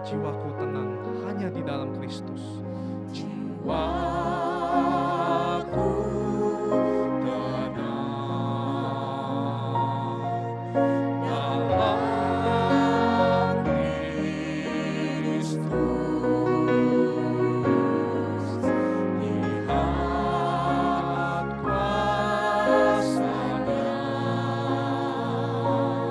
Jiwaku tenang hanya di dalam Kristus. Jiwaku tenang dalam Kristus. Lihat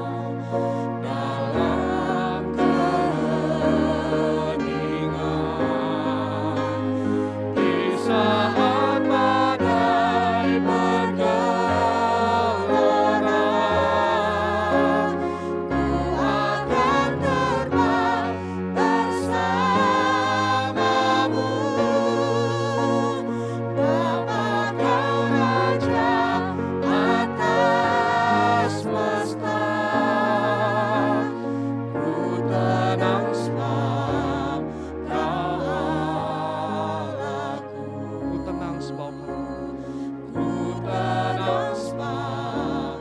kuasa-Nya dalam keheningan. Di saat badai bergelora, ku akan terbang bersamamu. Bapa, Kau Raja atas semesta. Ku tenang sebab Kau Allahku. Ku tenang sebab Ku tenang sebab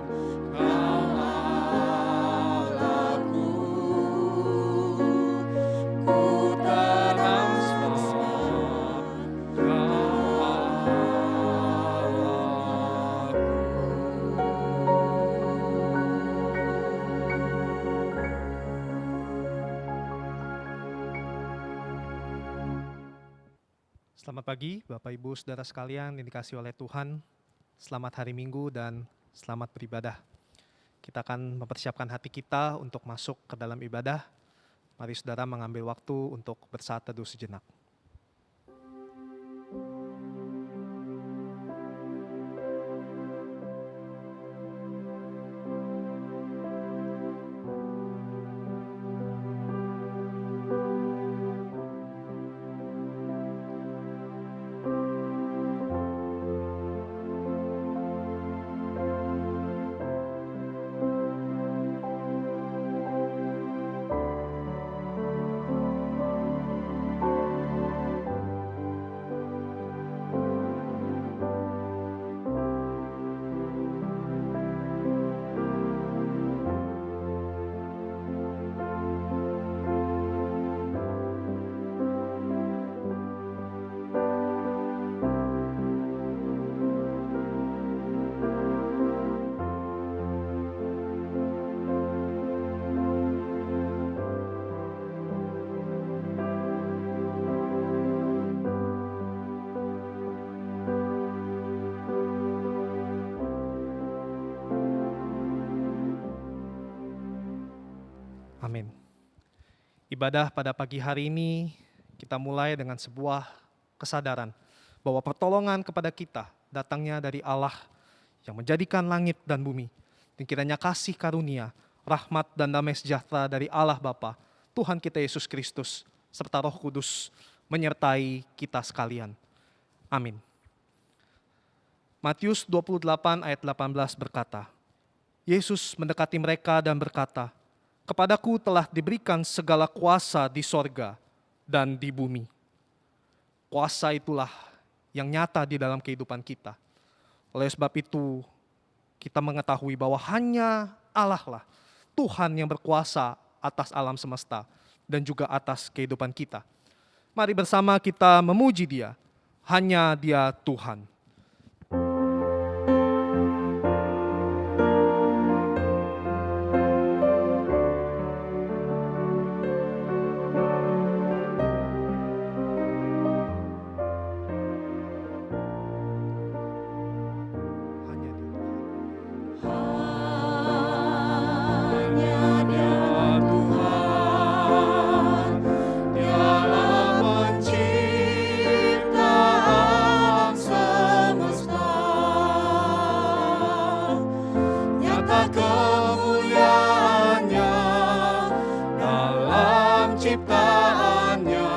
Kau Allahku. Ku tenang sebab Kau Selamat pagi Bapak Ibu Saudara sekalian yang dikasihi oleh Tuhan. Selamat hari Minggu dan selamat beribadah. Kita akan mempersiapkan hati kita untuk masuk ke dalam ibadah. Mari saudara mengambil waktu untuk bersaat teduh sejenak. Amin. Ibadah pada pagi hari ini kita mulai dengan sebuah kesadaran bahwa pertolongan kepada kita datangnya dari Allah yang menjadikan langit dan bumi. Dan kiranya kasih karunia, rahmat dan damai sejahtera dari Allah Bapa, Tuhan kita Yesus Kristus, serta Roh Kudus menyertai kita sekalian. Amin. Matius 28 ayat 18 berkata, Yesus mendekati mereka dan berkata, Kepadaku telah diberikan segala kuasa di sorga dan di bumi. Kuasa itulah yang nyata di dalam kehidupan kita. Oleh sebab itu, kita mengetahui bahwa hanya Allah lah Tuhan yang berkuasa atas alam semesta dan juga atas kehidupan kita. Mari bersama kita memuji Dia. Hanya Dia Tuhan. Hanya Dia Tuhan, Dialah pencipta alam semesta. Nyata kemuliaannya dalam ciptaannya,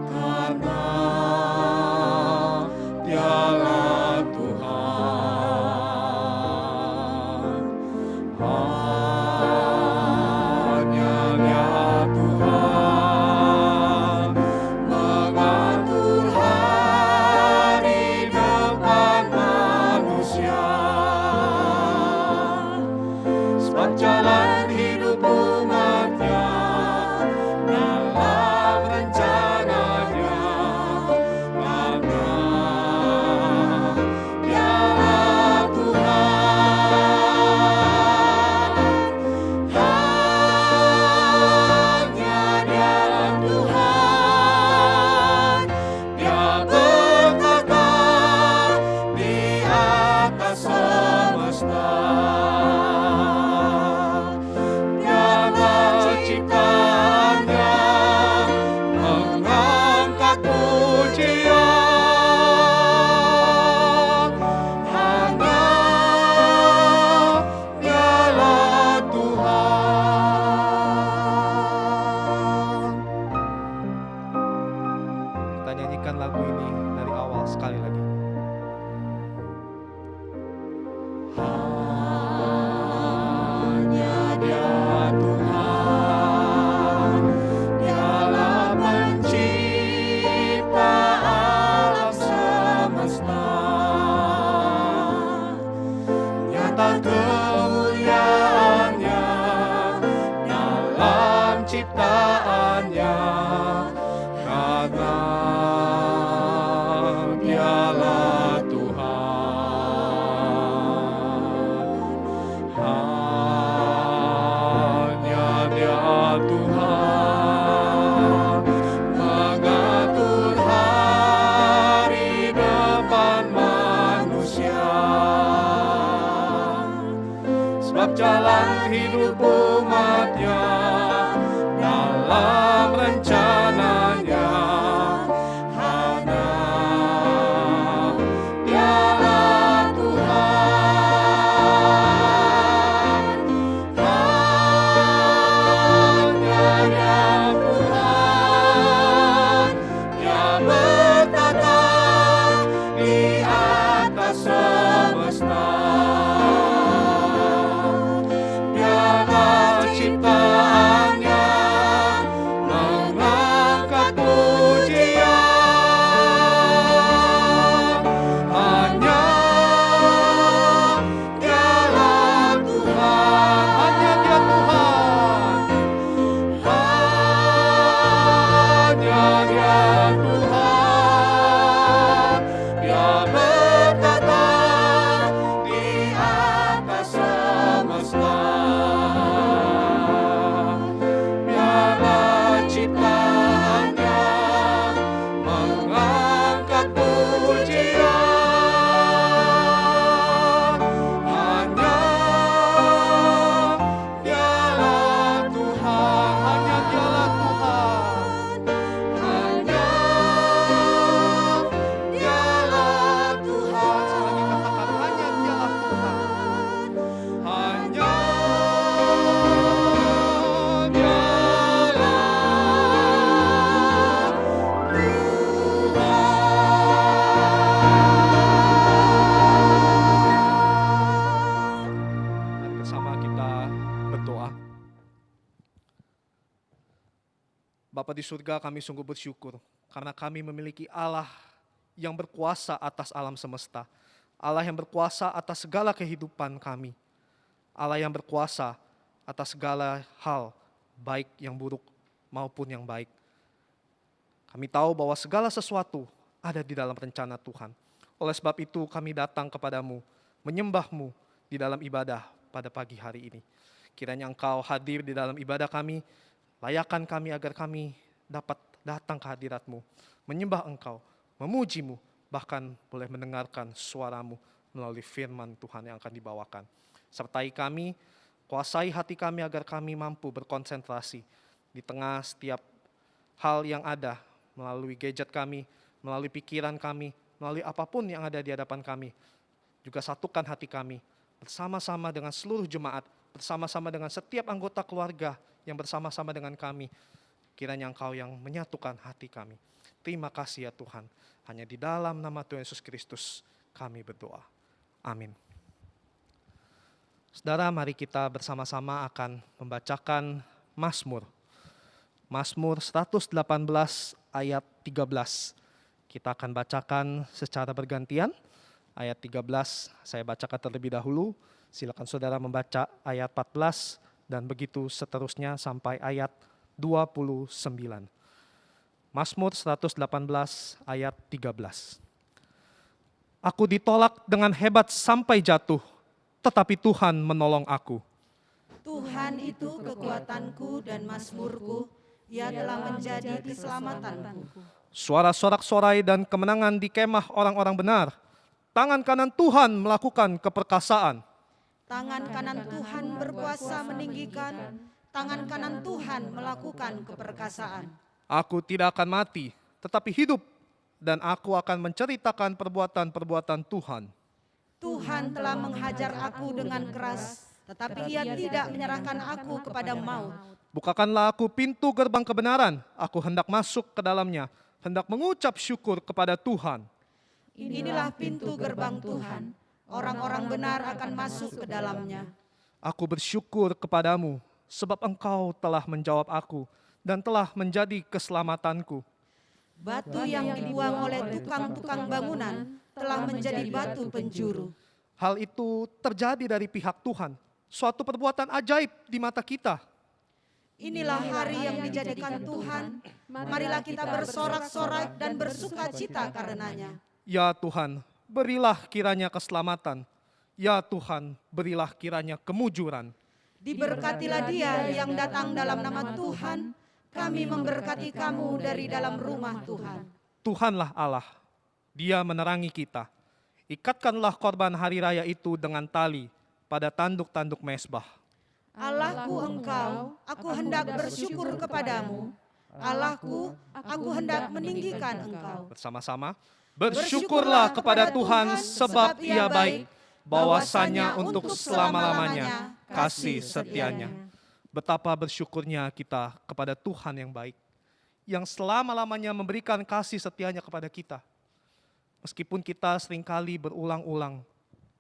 karena Dialah Tuhan. Hanya Dia Tuhan mengatur hari depan manusia. Sebab jalan hidup umatnya dalam rencananya, karena Dialah Tuhan. Hanya Dia Tuhan, Dia bertata di atas semesta. Dialah ciptaannya mengangkat pujian. Hanya Dialah Tuhan. Kita nyanyikan lagu ini dari awal sekali lagi. Hanya Dia Tuhan, Dialah pencipta alam semesta. Nyata kemuliaannya dalam ciptaannya, karena Dialah Tuhan. Hanya Dia Tuhan mengatur hari depan manusia. Sebab jalan hidup umatnya dalam rencananya, hanya Dialah Tuhan. Hanya Dia Tuhan, Dia bertata di atas semesta. Dialah ciptaannya mengangkat pujian. Hanya Dialah Tuhan. Hanya Dia Tuhan. Hanya Dia Tuhan, Dia bertata di atas semesta. Dialah ciptaannya mengangkat pujian. Hanya Dialah Tuhan. Hanya Dialah Tuhan. Hanya Dialah Tuhan. Sekali lagi katakan, hanya Dialah Tuhan. Hanya Dialah Tuhan. Mari bersama kita berdoa. Bapa di surga, kami sungguh bersyukur karena kami memiliki Allah yang berkuasa atas alam semesta. Allah yang berkuasa atas segala kehidupan kami, Allah yang berkuasa atas segala hal, baik yang buruk maupun yang baik. Kami tahu bahwa segala sesuatu ada di dalam rencana Tuhan. Oleh sebab itu kami datang kepadamu, menyembahmu di dalam ibadah pada pagi hari ini. Kiranya Engkau hadir di dalam ibadah kami, layakan kami agar kami dapat datang ke hadirat-Mu, menyembah Engkau, memuji-Mu, bahkan boleh mendengarkan suara-Mu melalui firman Tuhan yang akan dibawakan. Sertai kami, kuasai hati kami agar kami mampu berkonsentrasi di tengah setiap hal yang ada, melalui gadget kami, melalui pikiran kami, melalui apapun yang ada di hadapan kami. Juga satukan hati kami bersama-sama dengan seluruh jemaat, bersama-sama dengan setiap anggota keluarga yang bersama-sama dengan kami. Kiranya Engkau yang menyatukan hati kami. Terima kasih ya Tuhan. Hanya di dalam nama Tuhan Yesus Kristus kami berdoa. Amin. Saudara, mari kita bersama-sama akan membacakan Mazmur. Mazmur 118 ayat 13. Kita akan bacakan secara bergantian. Ayat 13 saya bacakan terlebih dahulu. Silakan saudara membaca ayat 14 dan begitu seterusnya sampai ayat 29. Mazmur 118 ayat 13. Aku ditolak dengan hebat sampai jatuh, tetapi Tuhan menolong aku. Tuhan itu kekuatanku dan mazmurku, Ia telah menjadi keselamatanku. Suara sorak-sorai dan kemenangan di kemah orang-orang benar. Tangan kanan Tuhan melakukan keperkasaan. Tangan kanan Tuhan berkuasa meninggikan, tangan kanan Tuhan melakukan keperkasaan. Aku tidak akan mati, tetapi hidup, dan aku akan menceritakan perbuatan-perbuatan Tuhan. Tuhan telah menghajar aku dengan keras, tetapi Ia tidak menyerahkan aku kepada maut. Bukakanlah aku pintu gerbang kebenaran, aku hendak masuk ke dalamnya, hendak mengucap syukur kepada Tuhan. Inilah pintu gerbang Tuhan, orang-orang benar akan masuk ke dalamnya. Aku bersyukur kepadamu, sebab Engkau telah menjawab aku, dan telah menjadi keselamatanku. Batu yang dibuang oleh tukang-tukang bangunan telah menjadi batu penjuru. Hal itu terjadi dari pihak Tuhan, suatu perbuatan ajaib di mata kita. Inilah hari yang dijadikan Tuhan, marilah kita bersorak-sorai dan bersuka cita karenanya. Ya Tuhan, berilah kiranya keselamatan. Ya Tuhan, berilah kiranya kemujuran. Diberkatilah dia yang datang dalam nama Tuhan, kami memberkati kamu dari dalam rumah Tuhan. Tuhanlah Allah, Dia menerangi kita. Ikatkanlah korban hari raya itu dengan tali pada tanduk-tanduk mezbah. Allahku Engkau, aku hendak bersyukur kepadamu. Allahku, aku hendak meninggikan Engkau. Bersama-sama, bersyukurlah kepada Tuhan sebab Ia baik, bahwasanya untuk selama-lamanya kasih setianya. Betapa bersyukurnya kita kepada Tuhan yang baik, yang selama-lamanya memberikan kasih setianya kepada kita. Meskipun kita seringkali berulang-ulang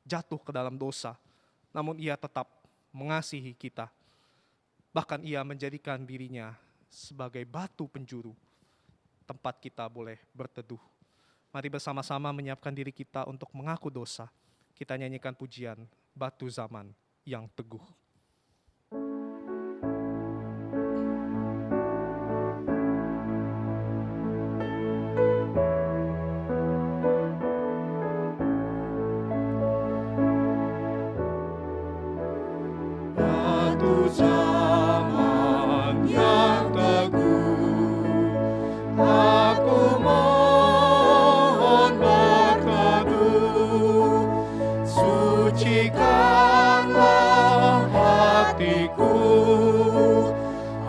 jatuh ke dalam dosa, namun Ia tetap mengasihi kita. Bahkan Ia menjadikan dirinya sebagai batu penjuru, tempat kita boleh berteduh. Mari bersama-sama menyiapkan diri kita untuk mengaku dosa. Kita nyanyikan pujian Batu Zaman yang Teguh. Batu zaman yang teguh, aku mohon berteduh, sucikanlah hatiku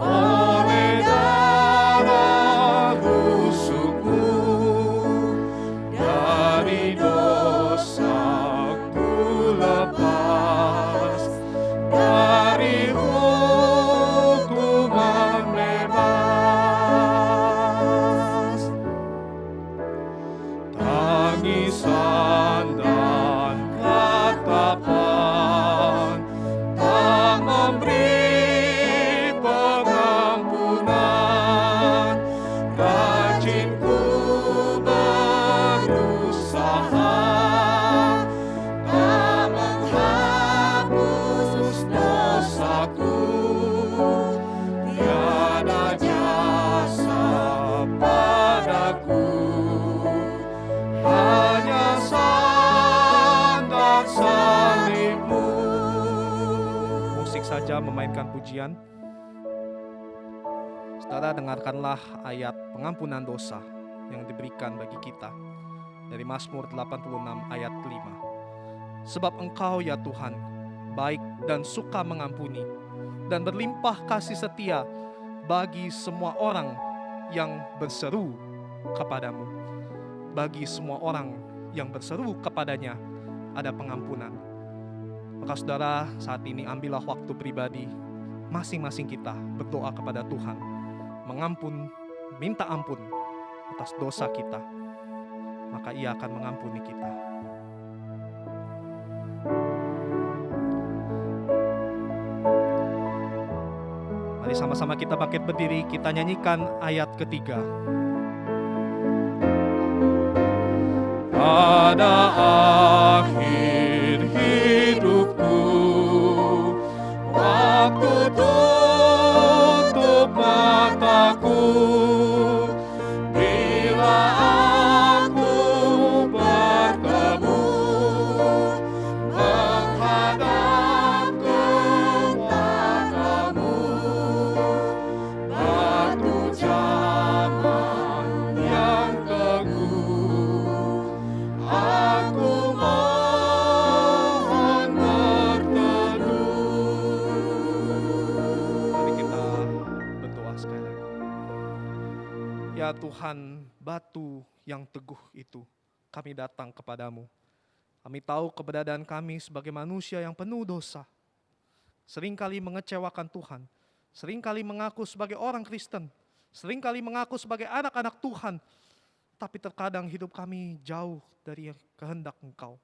oleh darah rusukmu, dari dosaku lepas, dari hukuman bebas. Tangisan dan katapan tak memberi pengampunan. Rajin ku berusaha gereja memainkan pujian, saudara dengarkanlah ayat pengampunan dosa yang diberikan bagi kita dari Mazmur 86 ayat 5. Sebab Engkau ya Tuhan, baik dan suka mengampuni, dan berlimpah kasih setia bagi semua orang yang berseru kepadamu. Bagi semua orang yang berseru kepadanya ada pengampunan. Maka saudara, saat ini ambillah waktu pribadi masing-masing kita berdoa kepada Tuhan, minta ampun atas dosa kita, maka Ia akan mengampuni kita. Mari sama-sama kita bangkit berdiri, kita nyanyikan ayat ketiga. Pada akhir hidupku, waktu tutup mataku, bila aku bertemu menghadap kepada-Mu, batu zaman yang teguh, aku mohon berteduh. Mari kita berdoa sekali lagi. Ya Tuhan, batu yang teguh itu, kami datang kepadamu. Kami tahu keberadaan kami sebagai manusia yang penuh dosa. Seringkali mengecewakan Tuhan. Seringkali mengaku sebagai orang Kristen. Seringkali mengaku sebagai anak-anak Tuhan. Tapi terkadang hidup kami jauh dari kehendak Engkau.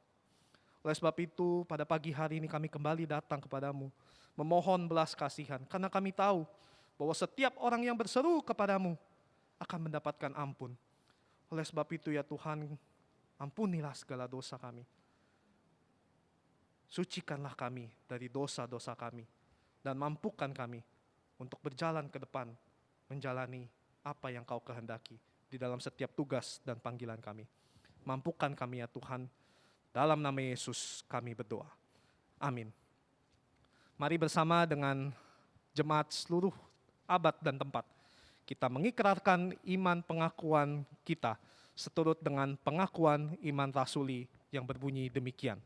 Oleh sebab itu, pada pagi hari ini kami kembali datang kepadamu, memohon belas kasihan, karena kami tahu bahwa setiap orang yang berseru kepadamu akan mendapatkan ampun. Oleh sebab itu ya Tuhan, ampunilah segala dosa kami. Sucikanlah kami dari dosa-dosa kami, dan mampukan kami untuk berjalan ke depan, menjalani apa yang Kau kehendaki di dalam setiap tugas dan panggilan kami. Mampukan kami ya Tuhan, dalam nama Yesus kami berdoa. Amin. Mari bersama dengan jemaat seluruh abad dan tempat, kita mengikrarkan iman pengakuan kita seturut dengan pengakuan iman rasuli yang berbunyi demikian.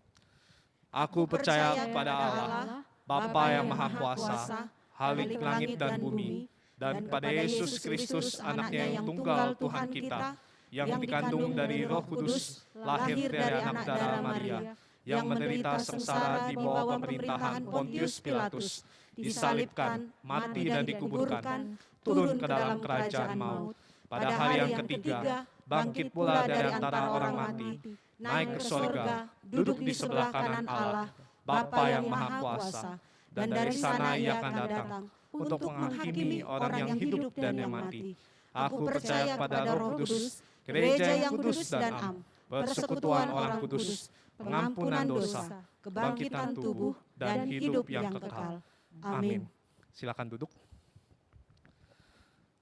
Aku percaya kepada Allah, Bapa yang Maha Kuasa, Khalik langit dan bumi, dan kepada Yesus Kristus, anaknya yang tunggal Tuhan kita, yang dikandung dari Roh Kudus, lahir dari anak darah Maria, yang menderita sengsara di bawah pemerintahan Pontius Pilatus, disalibkan, mati dan dikuburkan, turun ke dalam kerajaan maut. Pada hari yang ketiga, bangkit pula dari antara orang mati, naik ke sorga, duduk di sebelah kanan Allah, Bapa yang Maha Kuasa, dan dari sana Ia akan datang untuk menghakimi orang yang hidup dan yang mati. Aku percaya pada Roh Kudus, gereja yang kudus dan am, persekutuan orang kudus, pengampunan dosa, kebangkitan tubuh, dan hidup yang kekal. Amin. Silakan duduk.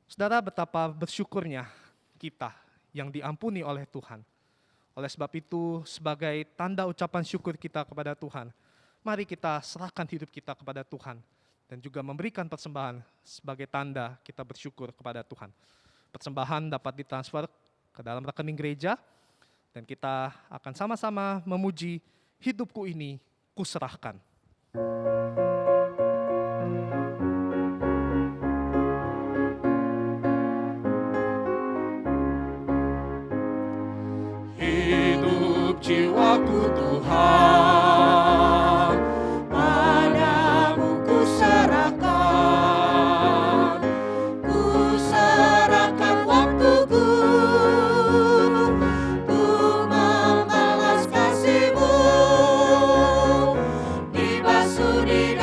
Saudara, betapa bersyukurnya kita yang diampuni oleh Tuhan. Oleh sebab itu, sebagai tanda ucapan syukur kita kepada Tuhan, mari kita serahkan hidup kita kepada Tuhan dan juga memberikan persembahan sebagai tanda kita bersyukur kepada Tuhan. Persembahan dapat ditransfer ke dalam rekening gereja dan kita akan sama-sama memuji hidupku ini kuserahkan. Hidup jiwaku Tuhan, padamu kuserahkan waktuku, untuk membalas kasih-Mu, dibasuh di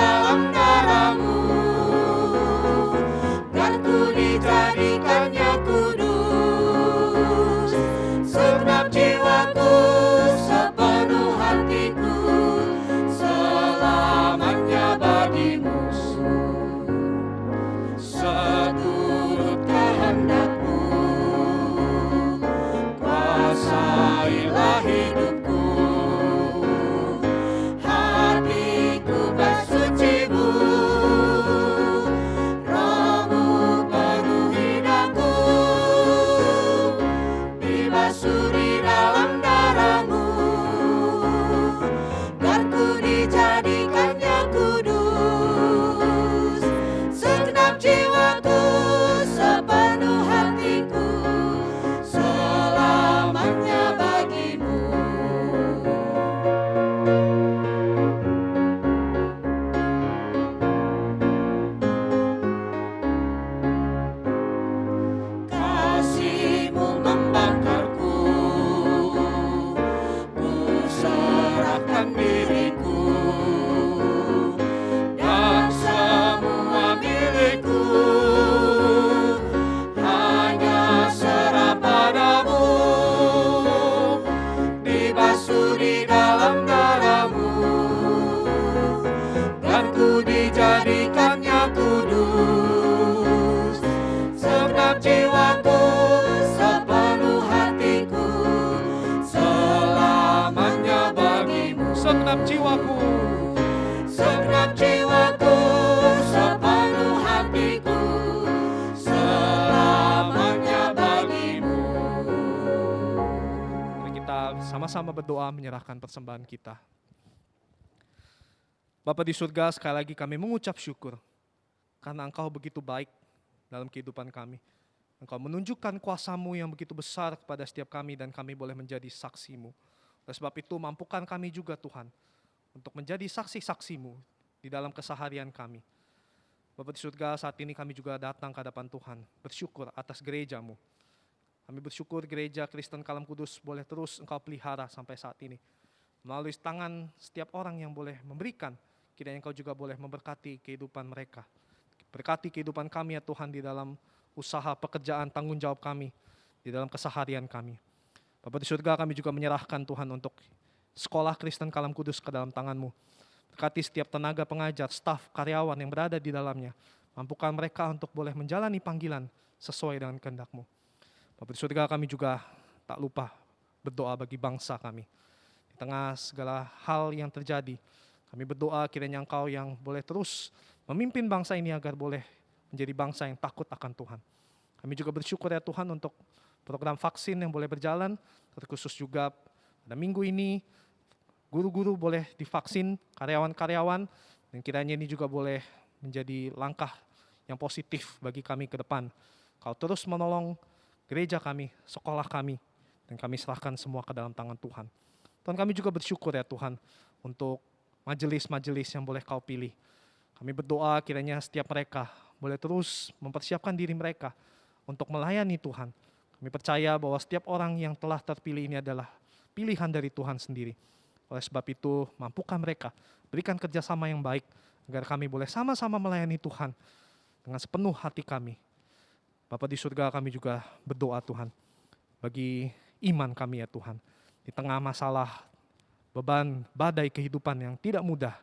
jiwaku, segenap jiwaku, sepenuh hatiku, selamanya bagimu. Mari kita sama-sama berdoa menyerahkan persembahan kita. Bapa di surga, sekali lagi kami mengucap syukur karena Engkau begitu baik dalam kehidupan kami. Engkau menunjukkan kuasa-Mu yang begitu besar kepada setiap kami dan kami boleh menjadi saksi-Mu. Oleh sebab itu mampukan kami juga Tuhan untuk menjadi saksi-saksi-Mu di dalam keseharian kami. Bapa di surga, saat ini kami juga datang ke hadapan Tuhan, bersyukur atas gereja-Mu. Kami bersyukur gereja Kristen Kalam Kudus boleh terus Engkau pelihara sampai saat ini. Melalui tangan setiap orang yang boleh memberikan, kiranya Engkau juga boleh memberkati kehidupan mereka. Berkati kehidupan kami ya Tuhan di dalam usaha pekerjaan tanggung jawab kami, di dalam keseharian kami. Bapa di surga, kami juga menyerahkan Tuhan untuk sekolah Kristen Kalam Kudus ke dalam tangan-Mu. Berkati setiap tenaga pengajar, staf, karyawan yang berada di dalamnya. Mampukan mereka untuk boleh menjalani panggilan sesuai dengan kehendak-Mu. Bapa di surga, kami juga tak lupa berdoa bagi bangsa kami. Di tengah segala hal yang terjadi, kami berdoa kiranya Engkau yang boleh terus memimpin bangsa ini agar boleh menjadi bangsa yang takut akan Tuhan. Kami juga bersyukur ya Tuhan untuk program vaksin yang boleh berjalan, terkhusus juga pada minggu ini, guru-guru boleh divaksin, karyawan-karyawan, dan kiranya ini juga boleh menjadi langkah yang positif bagi kami ke depan. Kau terus menolong gereja kami, sekolah kami, dan kami serahkan semua ke dalam tangan Tuhan. Tuhan, kami juga bersyukur ya Tuhan untuk majelis-majelis yang boleh Kau pilih. Kami berdoa kiranya setiap mereka boleh terus mempersiapkan diri mereka untuk melayani Tuhan. Kami percaya bahwa setiap orang yang telah terpilih ini adalah pilihan dari Tuhan sendiri. Oleh sebab itu, mampukan mereka berikan kerjasama yang baik agar kami boleh sama-sama melayani Tuhan dengan sepenuh hati kami. Bapa di surga, kami juga berdoa Tuhan bagi iman kami ya Tuhan. Di tengah masalah, beban, badai kehidupan yang tidak mudah,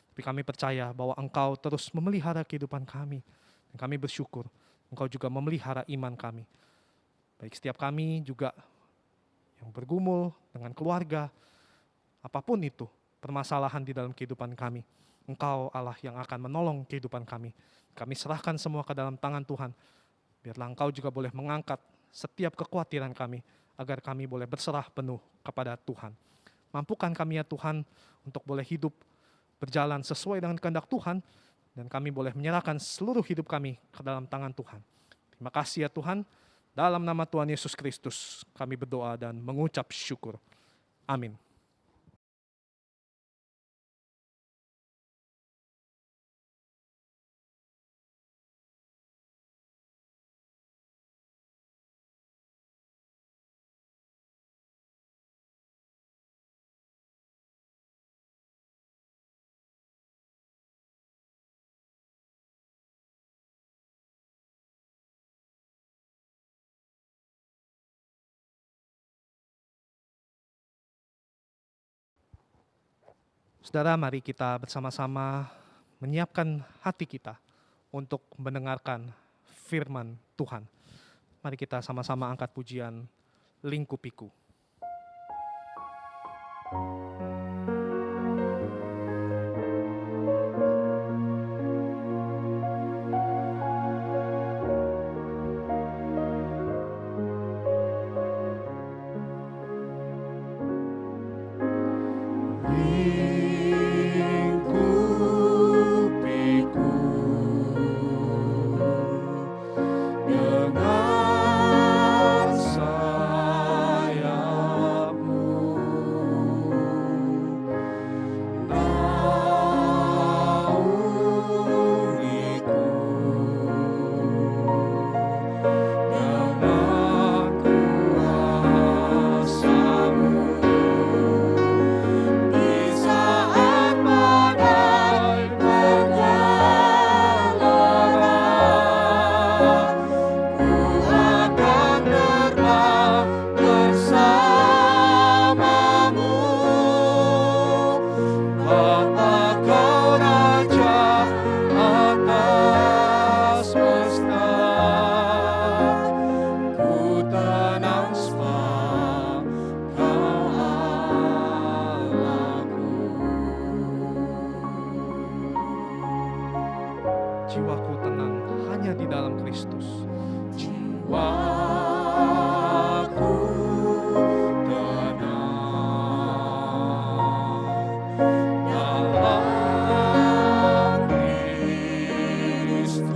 tapi kami percaya bahwa Engkau terus memelihara kehidupan kami. Dan kami bersyukur Engkau juga memelihara iman kami. Baik setiap kami juga yang bergumul dengan keluarga, apapun itu permasalahan di dalam kehidupan kami, Engkau Allah yang akan menolong kehidupan kami. Kami serahkan semua ke dalam tangan Tuhan. Biarlah Engkau juga boleh mengangkat setiap kekhawatiran kami, agar kami boleh berserah penuh kepada Tuhan. Mampukan kami ya Tuhan untuk boleh hidup berjalan sesuai dengan kehendak Tuhan, dan kami boleh menyerahkan seluruh hidup kami ke dalam tangan Tuhan. Terima kasih ya Tuhan, dalam nama Tuhan Yesus Kristus kami berdoa dan mengucap syukur. Amin. Saudara, mari kita bersama-sama menyiapkan hati kita untuk mendengarkan firman Tuhan. Mari kita sama-sama angkat pujian Lingkupiku. Dengan 'Dengan sayapmu, 'sayapmu jiwaku tenang hanya di dalam Kristus. Jiwaku tenang dalam Kristus.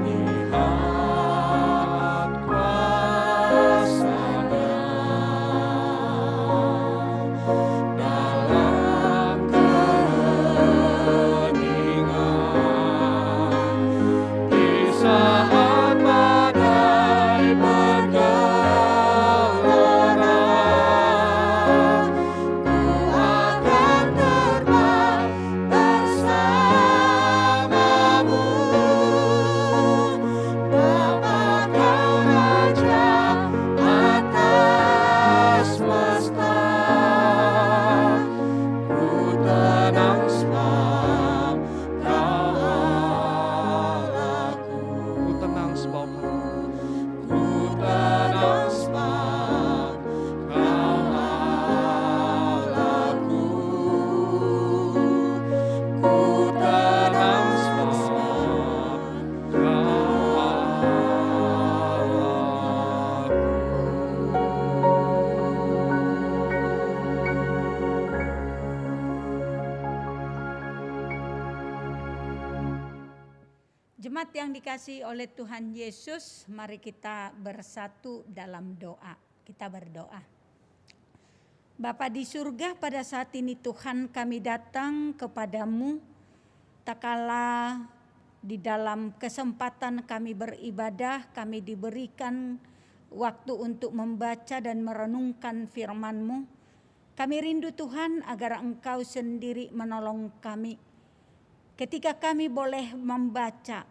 Lihat kuasa-Nya dalam keheningan. Di saat badai bergelora, ku akan terbang bersamamu. Bapa, Kau Raja atas semesta. Ku tenang sebab Kau Allahku. Ku tenang sebab Ku tenang sebab Kau Allahku. Ku tenang sebab Kau Jemaat yang dikasihi oleh Tuhan Yesus, mari kita bersatu dalam doa. Kita berdoa. Bapa di surga, pada saat ini Tuhan kami datang kepadamu, tak kala di dalam kesempatan kami beribadah, kami diberikan waktu untuk membaca dan merenungkan firman-Mu. Kami rindu Tuhan agar Engkau sendiri menolong kami. Ketika kami boleh membaca,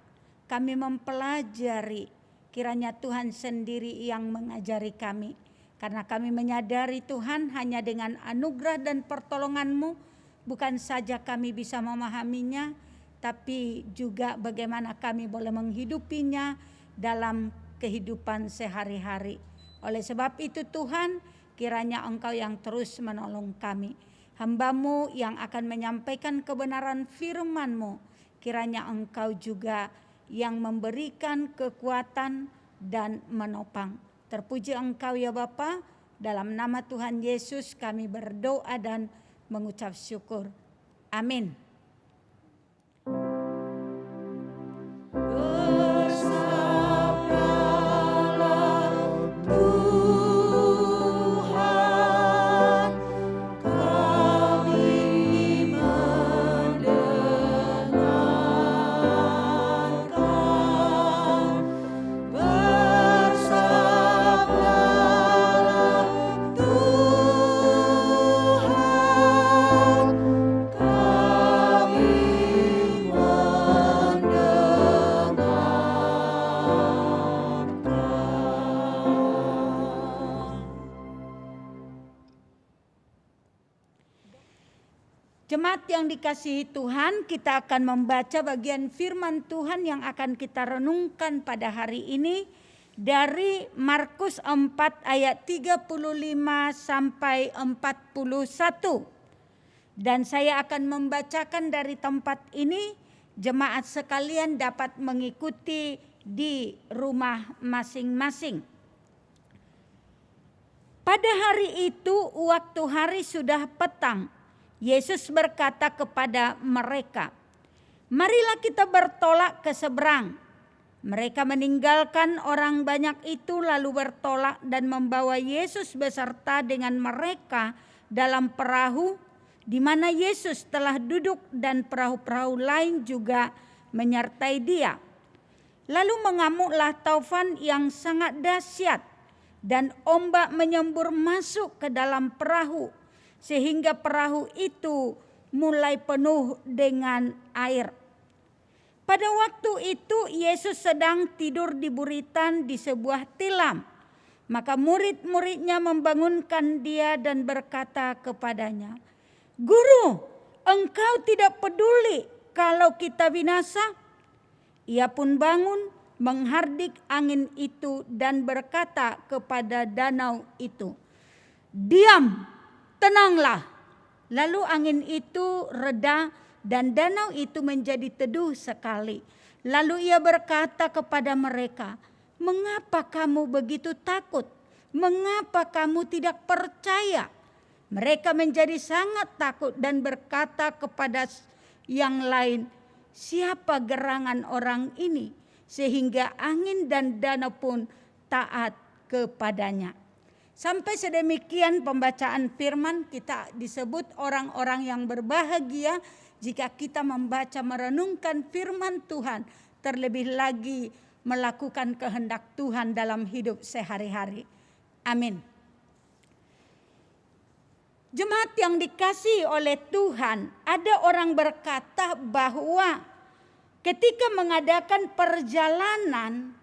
kami mempelajari, kiranya Tuhan sendiri yang mengajari kami. Karena kami menyadari Tuhan hanya dengan anugerah dan pertolongan-Mu, bukan saja kami bisa memahaminya, tapi juga bagaimana kami boleh menghidupinya dalam kehidupan sehari-hari. Oleh sebab itu Tuhan, kiranya Engkau yang terus menolong kami. Hamba-Mu yang akan menyampaikan kebenaran firman-Mu, kiranya Engkau juga yang memberikan kekuatan dan menopang. Terpuji Engkau ya Bapa, dalam nama Tuhan Yesus kami berdoa dan mengucap syukur. Amin. Jemaat yang dikasihi Tuhan, kita akan membaca bagian firman Tuhan yang akan kita renungkan pada hari ini dari Markus 4 ayat 35 sampai 41. Dan saya akan membacakan dari tempat ini, jemaat sekalian dapat mengikuti di rumah masing-masing. Pada hari itu, waktu hari sudah petang, Yesus berkata kepada mereka, "Marilah kita bertolak ke seberang." Mereka meninggalkan orang banyak itu lalu bertolak dan membawa Yesus beserta dengan mereka dalam perahu di mana Yesus telah duduk dan perahu-perahu lain juga menyertai Dia. Lalu mengamuklah taufan yang sangat dahsyat dan ombak menyembur masuk ke dalam perahu sehingga perahu itu mulai penuh dengan air. Pada waktu itu Yesus sedang tidur di buritan di sebuah tilam. Maka murid-muridnya membangunkan Dia dan berkata kepadanya, "Guru, Engkau tidak peduli kalau kita binasa?" Ia pun bangun, menghardik angin itu dan berkata kepada danau itu, "Diam, tenanglah." Lalu angin itu reda dan danau itu menjadi teduh sekali. Lalu ia berkata kepada mereka, "Mengapa kamu begitu takut? Mengapa kamu tidak percaya?" Mereka menjadi sangat takut dan berkata kepada yang lain, "Siapa gerangan orang ini sehingga angin dan danau pun taat kepadanya?" Sampai sedemikian pembacaan firman, kita disebut orang-orang yang berbahagia jika kita membaca merenungkan firman Tuhan, terlebih lagi melakukan kehendak Tuhan dalam hidup sehari-hari. Amin. Jemaat yang dikasihi oleh Tuhan, ada orang berkata bahwa ketika mengadakan perjalanan,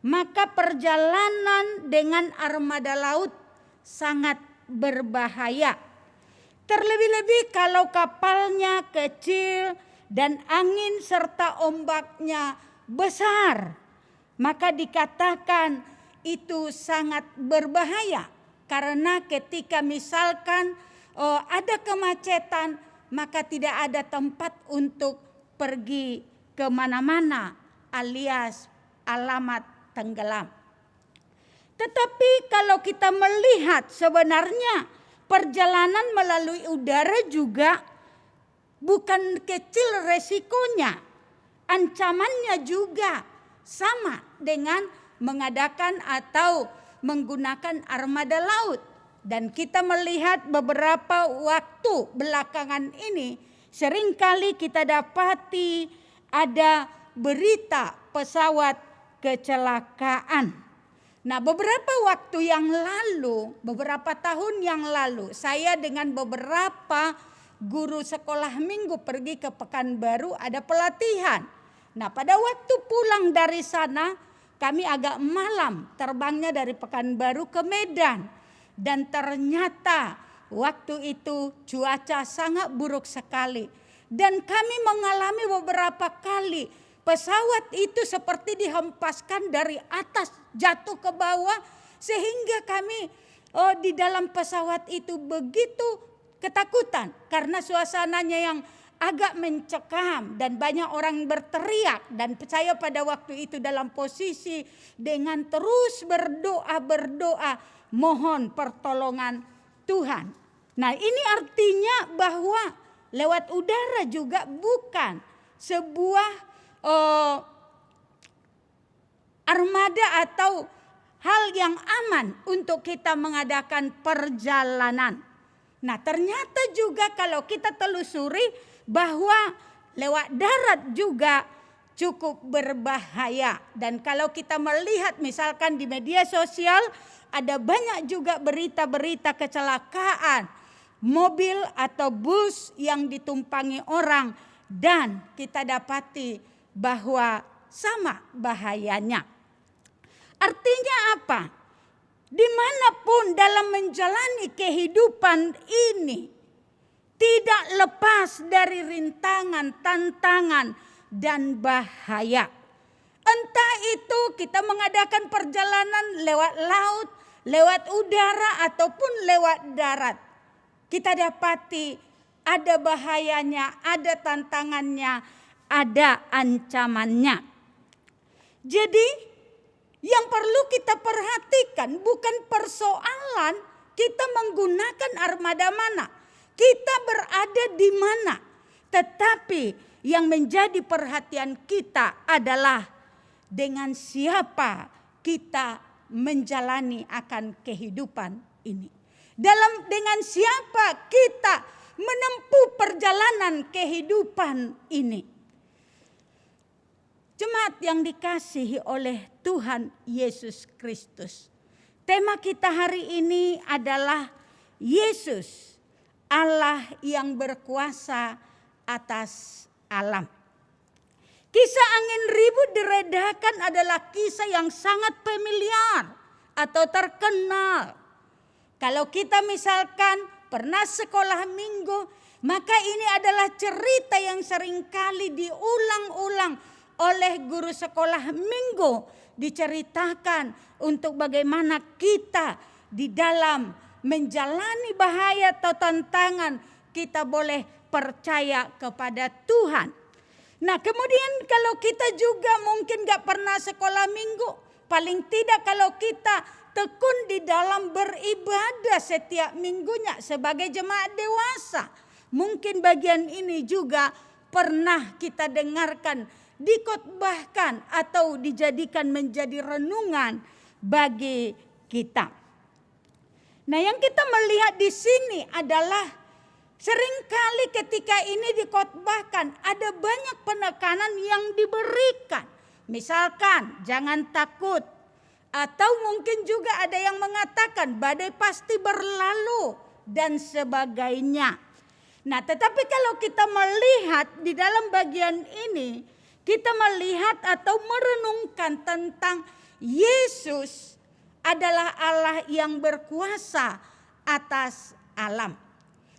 maka perjalanan dengan armada laut sangat berbahaya. Terlebih-lebih kalau kapalnya kecil dan angin serta ombaknya besar, maka dikatakan itu sangat berbahaya. Karena ketika misalkan ada kemacetan, maka tidak ada tempat untuk pergi kemana-mana, alias alamat tenggelam. Tetapi kalau kita melihat sebenarnya perjalanan melalui udara juga bukan kecil resikonya. Ancamannya juga sama dengan mengadakan atau menggunakan armada laut. Dan kita melihat beberapa waktu belakangan ini seringkali kita dapati ada berita pesawat kecelakaan. Nah, beberapa waktu yang lalu, beberapa tahun yang lalu, saya dengan beberapa guru sekolah minggu pergi ke Pekanbaru, ada pelatihan. Nah, pada waktu pulang dari sana, kami agak malam terbangnya dari Pekanbaru ke Medan. Dan ternyata waktu itu cuaca sangat buruk sekali. Dan kami mengalami beberapa kali pesawat itu seperti dihempaskan dari atas jatuh ke bawah. Sehingga kami di dalam pesawat itu begitu ketakutan. Karena suasananya yang agak mencekam dan banyak orang berteriak. Dan saya pada waktu itu dalam posisi dengan terus berdoa mohon pertolongan Tuhan. Nah, ini artinya bahwa lewat udara juga bukan sebuah armada atau hal yang aman untuk kita mengadakan perjalanan. Nah, ternyata juga kalau kita telusuri bahwa lewat darat juga cukup berbahaya. Dan kalau kita melihat misalkan di media sosial, ada banyak juga berita-berita kecelakaan mobil atau bus yang ditumpangi orang, dan kita dapati bahwa sama bahayanya. Artinya apa? Dimanapun dalam menjalani kehidupan ini, tidak lepas dari rintangan, tantangan, dan bahaya. Entah itu kita mengadakan perjalanan lewat laut, lewat udara, ataupun lewat darat. Kita dapati ada bahayanya, ada tantangannya, ada ancamannya. Jadi yang perlu kita perhatikan bukan persoalan kita menggunakan armada mana, kita berada di mana. Tetapi yang menjadi perhatian kita adalah dengan siapa kita menjalani akan kehidupan ini. Dengan siapa kita menempuh perjalanan kehidupan ini. Jemaat yang dikasihi oleh Tuhan Yesus Kristus. Tema kita hari ini adalah Yesus, Allah yang berkuasa atas alam. Kisah angin ribut diredakan adalah kisah yang sangat familiar atau terkenal. Kalau kita misalkan pernah sekolah minggu, maka ini adalah cerita yang seringkali diulang-ulang oleh guru sekolah minggu. Diceritakan untuk bagaimana kita di dalam menjalani bahaya atau tantangan, kita boleh percaya kepada Tuhan. Nah kemudian kalau kita juga mungkin gak pernah sekolah minggu, paling tidak kalau kita tekun di dalam beribadah setiap minggunya sebagai jemaat dewasa, mungkin bagian ini juga pernah kita dengarkan, dikotbahkan atau dijadikan menjadi renungan bagi kita. Nah yang kita melihat di sini adalah seringkali ketika ini dikotbahkan ada banyak penekanan yang diberikan. Misalkan jangan takut, atau mungkin juga ada yang mengatakan badai pasti berlalu dan sebagainya. Nah tetapi kalau kita melihat di dalam bagian ini, kita melihat atau merenungkan tentang Yesus adalah Allah yang berkuasa atas alam.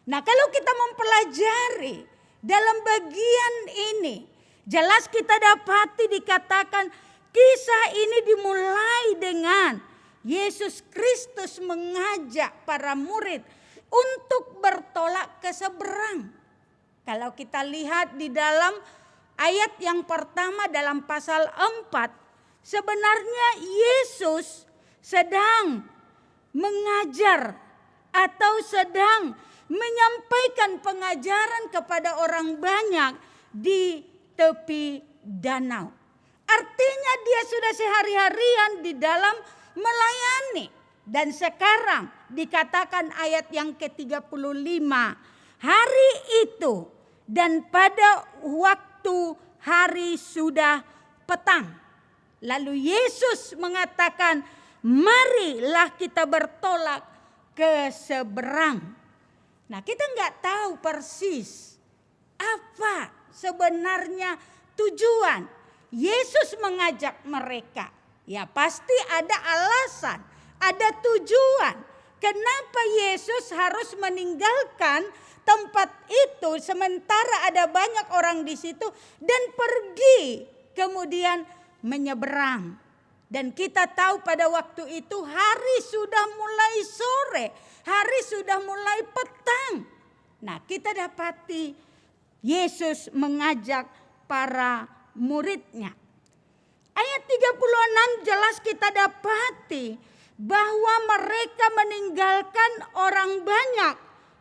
Nah kalau kita mempelajari dalam bagian ini, jelas kita dapati dikatakan kisah ini dimulai dengan Yesus Kristus mengajak para murid untuk bertolak ke seberang. Kalau kita lihat di dalam ayat yang pertama dalam pasal 4, sebenarnya Yesus sedang mengajar atau sedang menyampaikan pengajaran kepada orang banyak di tepi danau. Artinya dia sudah sehari-harian di dalam melayani. Dan sekarang dikatakan ayat yang ke-35. Hari itu dan pada waktu hari sudah petang. Lalu Yesus mengatakan, marilah kita bertolak ke seberang. Nah kita nggak tahu persis apa sebenarnya tujuan Yesus mengajak mereka. Ya pasti ada alasan, ada tujuan. Kenapa Yesus harus meninggalkan tempat itu sementara ada banyak orang di situ dan pergi kemudian menyeberang. Dan kita tahu pada waktu itu hari sudah mulai sore, hari sudah mulai petang. Nah kita dapati Yesus mengajak para muridnya. Ayat 36 jelas kita dapati bahwa mereka meninggalkan orang banyak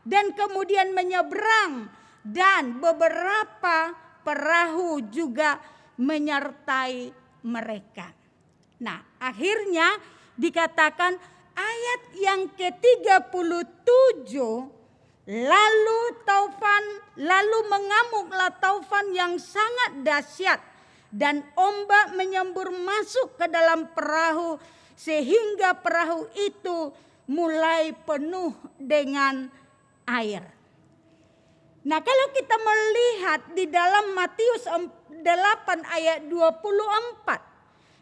dan kemudian menyeberang, dan beberapa perahu juga menyertai mereka. Nah akhirnya dikatakan ayat yang ke-37, lalu mengamuklah taufan yang sangat dahsyat dan ombak menyembur masuk ke dalam perahu sehingga perahu itu mulai penuh dengan air. Nah kalau kita melihat di dalam Matius 8 ayat 24.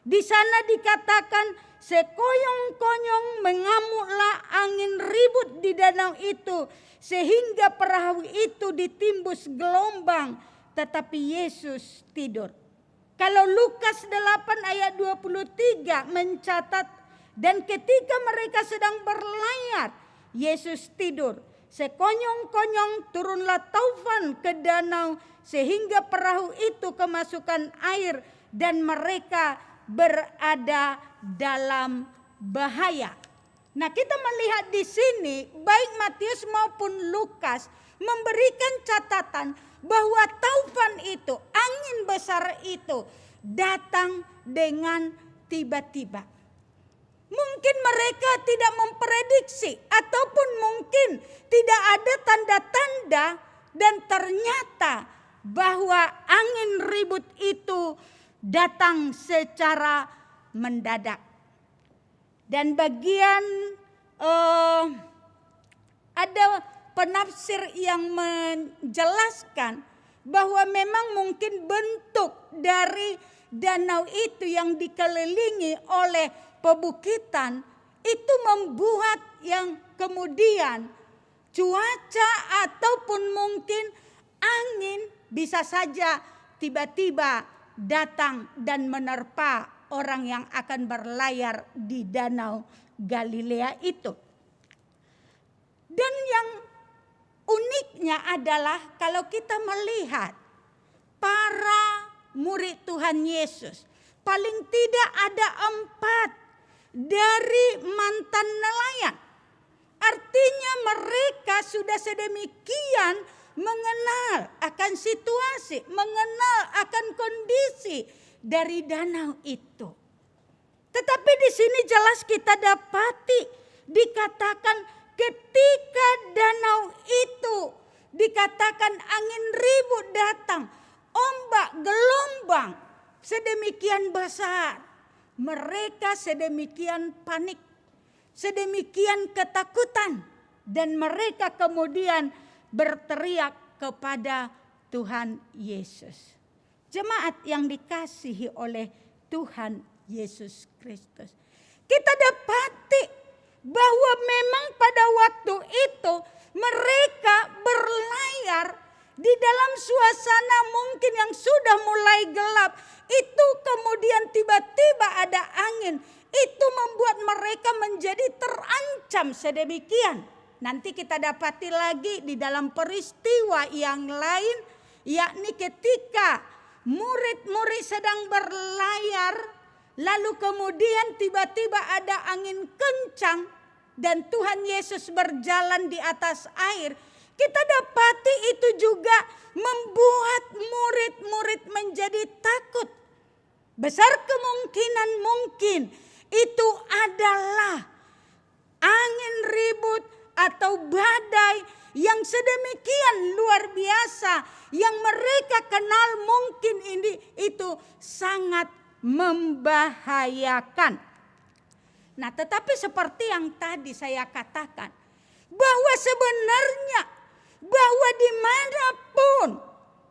Di sana dikatakan sekoyong-koyong mengamuklah angin ribut di danau itu sehingga perahu itu ditimbus gelombang, tetapi Yesus tidur. Kalau Lukas 8 ayat 23 mencatat, dan ketika mereka sedang berlayar, Yesus tidur. Sekonyong-konyong turunlah taufan ke danau sehingga perahu itu kemasukan air dan mereka berada dalam bahaya. Nah, kita melihat di sini baik Matius maupun Lukas memberikan catatan bahwa taufan itu, angin besar itu datang dengan tiba-tiba. Mungkin mereka tidak memprediksi ataupun mungkin tidak ada tanda-tanda, dan ternyata bahwa angin ribut itu datang secara mendadak. Dan bagian ada penafsir yang menjelaskan bahwa memang mungkin bentuk dari danau itu yang dikelilingi oleh pebukitan itu membuat yang kemudian cuaca ataupun mungkin angin bisa saja tiba-tiba datang dan menerpa orang yang akan berlayar di danau Galilea itu. Dan yang uniknya adalah kalau kita melihat para murid Tuhan Yesus, paling tidak ada 4 dari mantan nelayan. Artinya mereka sudah sedemikian mengenal akan situasi, mengenal akan kondisi dari danau itu. Tetapi di sini jelas kita dapati dikatakan ketika danau itu dikatakan angin ribut datang, ombak, gelombang sedemikian besar. Mereka sedemikian panik, sedemikian ketakutan, dan mereka kemudian berteriak kepada Tuhan Yesus. Jemaat yang dikasihi oleh Tuhan Yesus Kristus, kita dapati bahwa memang pada waktu itu mereka berlayar di dalam suasana mungkin yang sudah mulai gelap. Itu kemudian tiba-tiba ada angin. Itu membuat mereka menjadi terancam sedemikian. Nanti kita dapati lagi di dalam peristiwa yang lain, yakni ketika murid-murid sedang berlayar, lalu kemudian tiba-tiba ada angin kencang dan Tuhan Yesus berjalan di atas air. Kita dapati itu juga membuat murid-murid menjadi takut. Besar kemungkinan mungkin itu adalah angin ribut atau badai yang sedemikian luar biasa yang mereka kenal, mungkin ini itu sangat membahayakan. Nah, tetapi seperti yang tadi saya katakan, bahwa sebenarnya bahwa dimanapun,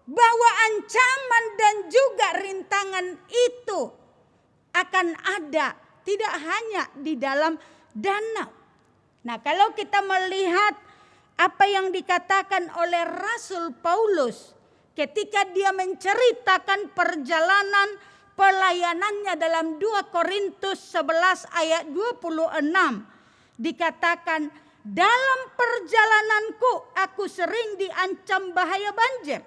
bahwa ancaman dan juga rintangan itu akan ada, tidak hanya di dalam danau. Nah, kalau kita melihat apa yang dikatakan oleh Rasul Paulus ketika dia menceritakan perjalanan pelayanannya dalam 2 Korintus 11 ayat 26, dikatakan, dalam perjalananku aku sering diancam bahaya banjir,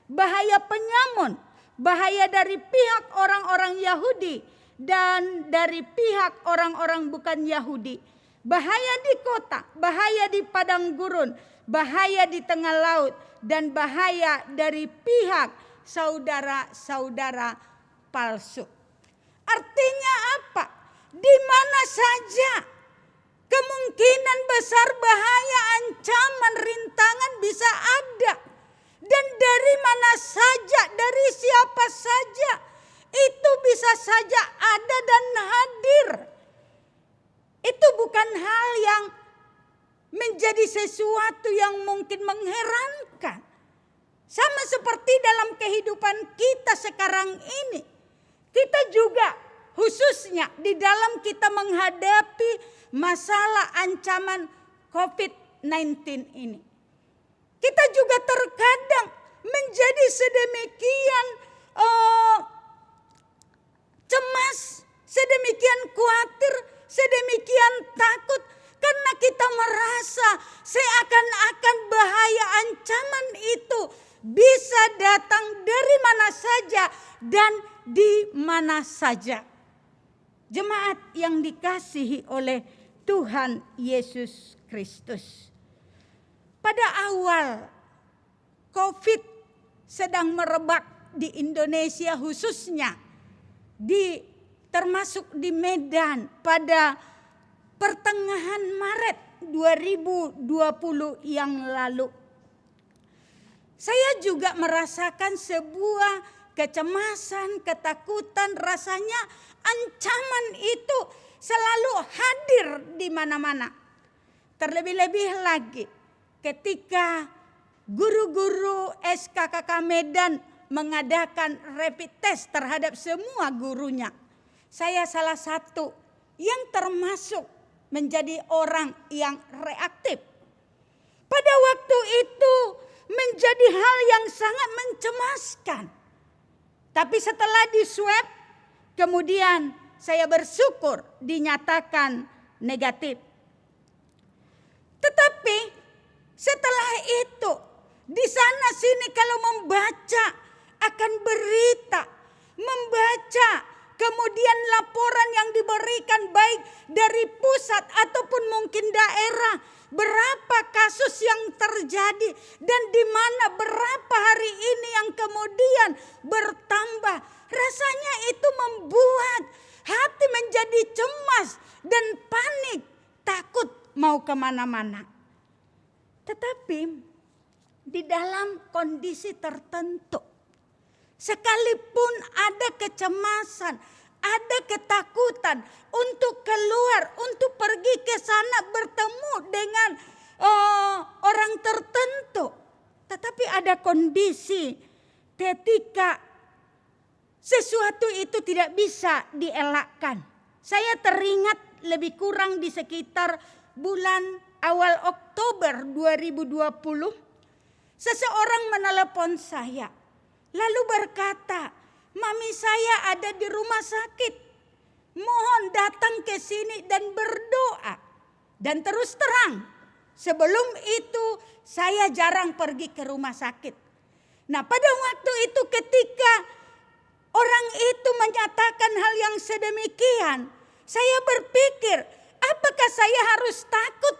bahaya penyamun, bahaya dari pihak orang-orang Yahudi dan dari pihak orang-orang bukan Yahudi, bahaya di kota, bahaya di padang gurun, bahaya di tengah laut, dan bahaya dari pihak saudara-saudara palsu. Artinya apa? Di mana saja kemungkinan besar bahaya, ancaman, rintangan bisa ada. Dan dari mana saja, dari siapa saja, itu bisa saja ada dan hadir. Itu bukan hal yang menjadi sesuatu yang mungkin mengherankan. Sama seperti dalam kehidupan kita sekarang ini. Kita juga khususnya di dalam kita menghadapi masalah ancaman COVID-19 ini. Kita juga terkadang menjadi sedemikian cemas, sedemikian khawatir, sedemikian takut. Karena kita merasa seakan-akan bahaya ancaman itu bisa datang dari mana saja dan di mana saja. Jemaat yang dikasihi oleh Tuhan Yesus Kristus. Pada awal COVID sedang merebak di Indonesia, khususnya termasuk di Medan pada pertengahan Maret 2020 yang lalu. Saya juga merasakan sebuah kecemasan, ketakutan, rasanya ancaman itu selalu hadir di mana-mana. Terlebih-lebih lagi ketika guru-guru SKKK Medan mengadakan rapid test terhadap semua gurunya. Saya salah satu yang termasuk menjadi orang yang reaktif. Pada waktu itu menjadi hal yang sangat mencemaskan. Tapi setelah diswab, kemudian saya bersyukur dinyatakan negatif. Tetapi setelah itu di sini kalau membaca akan berita, membaca kemudian laporan yang diberikan baik dari pusat ataupun mungkin daerah, berapa kasus yang terjadi dan di mana berapa hari ini yang kemudian bertambah. Rasanya itu membuat hati menjadi cemas dan panik, takut mau kemana-mana. Tetapi di dalam kondisi tertentu, sekalipun ada kecemasan, ada ketakutan untuk keluar, untuk pergi ke sana bertemu dengan orang tertentu. Tetapi ada kondisi ketika sesuatu itu tidak bisa dielakkan. Saya teringat lebih kurang di sekitar bulan awal Oktober 2020, seseorang menelepon saya. Lalu berkata, "Mami saya ada di rumah sakit. Mohon datang ke sini dan berdoa." Dan terus terang, sebelum itu saya jarang pergi ke rumah sakit. Nah, pada waktu itu ketika orang itu menyatakan hal yang sedemikian, saya berpikir, apakah saya harus takut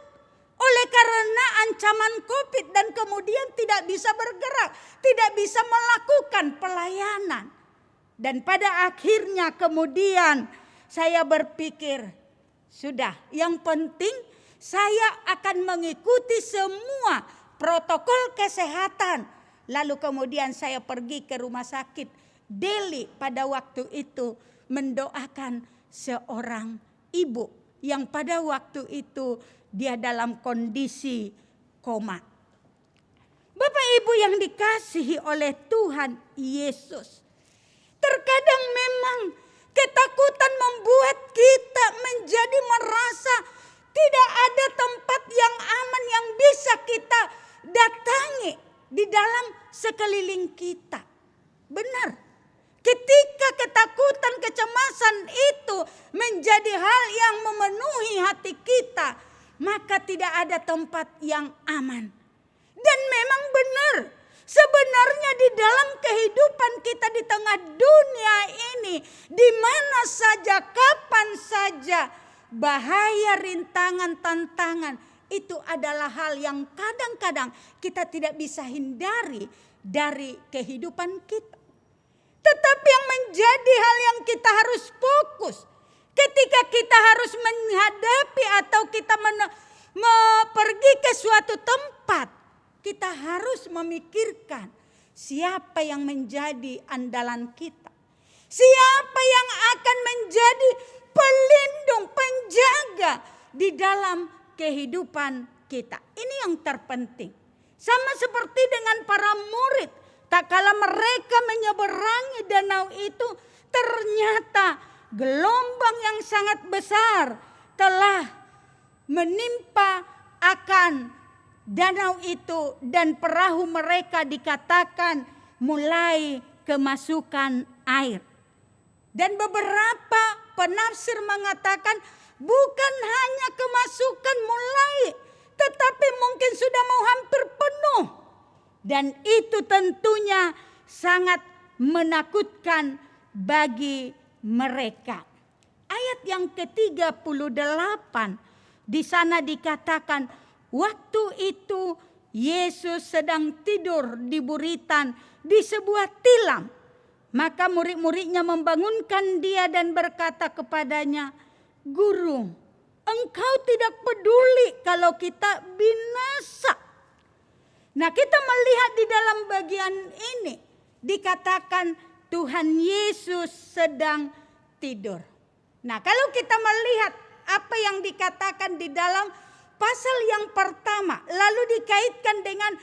oleh karena ancaman COVID dan kemudian tidak bisa bergerak, tidak bisa melakukan pelayanan. Dan pada akhirnya kemudian saya berpikir, sudah, yang penting saya akan mengikuti semua protokol kesehatan. Lalu kemudian saya pergi ke rumah sakit Deli pada waktu itu mendoakan seorang ibu yang pada waktu itu dia dalam kondisi koma. Bapak Ibu yang dikasihi oleh Tuhan Yesus, terkadang memang ketakutan membuat kita menjadi merasa tidak ada tempat yang aman yang bisa kita datangi di dalam sekeliling kita. Benar. Ketika ketakutan, kecemasan itu menjadi hal yang memenuhi hati kita, maka tidak ada tempat yang aman. Dan memang benar, sebenarnya di dalam kehidupan kita di tengah dunia ini, di mana saja, kapan saja, bahaya, rintangan, tantangan, itu adalah hal yang kadang-kadang kita tidak bisa hindari dari kehidupan kita. Tetapi yang menjadi hal yang kita harus fokus ketika kita harus menghadapi atau kita pergi ke suatu tempat, kita harus memikirkan siapa yang menjadi andalan kita. Siapa yang akan menjadi pelindung, penjaga di dalam kehidupan kita. Ini yang terpenting. Sama seperti dengan para murid. Tak kala mereka menyeberangi danau itu, ternyata gelombang yang sangat besar telah menimpa akan danau itu dan perahu mereka dikatakan mulai kemasukan air. Dan beberapa penafsir mengatakan bukan hanya kemasukan mulai, tetapi mungkin sudah mau hampir penuh. Dan itu tentunya sangat menakutkan bagi mereka. Ayat yang ke-38 di sana dikatakan, waktu itu Yesus sedang tidur di buritan di sebuah tilam. Maka murid-muridnya membangunkan dia dan berkata kepadanya, "Guru, engkau tidak peduli kalau kita binasa." Nah, kita melihat di dalam bagian ini dikatakan Tuhan Yesus sedang tidur. Nah, kalau kita melihat apa yang dikatakan di dalam pasal yang pertama, lalu dikaitkan dengan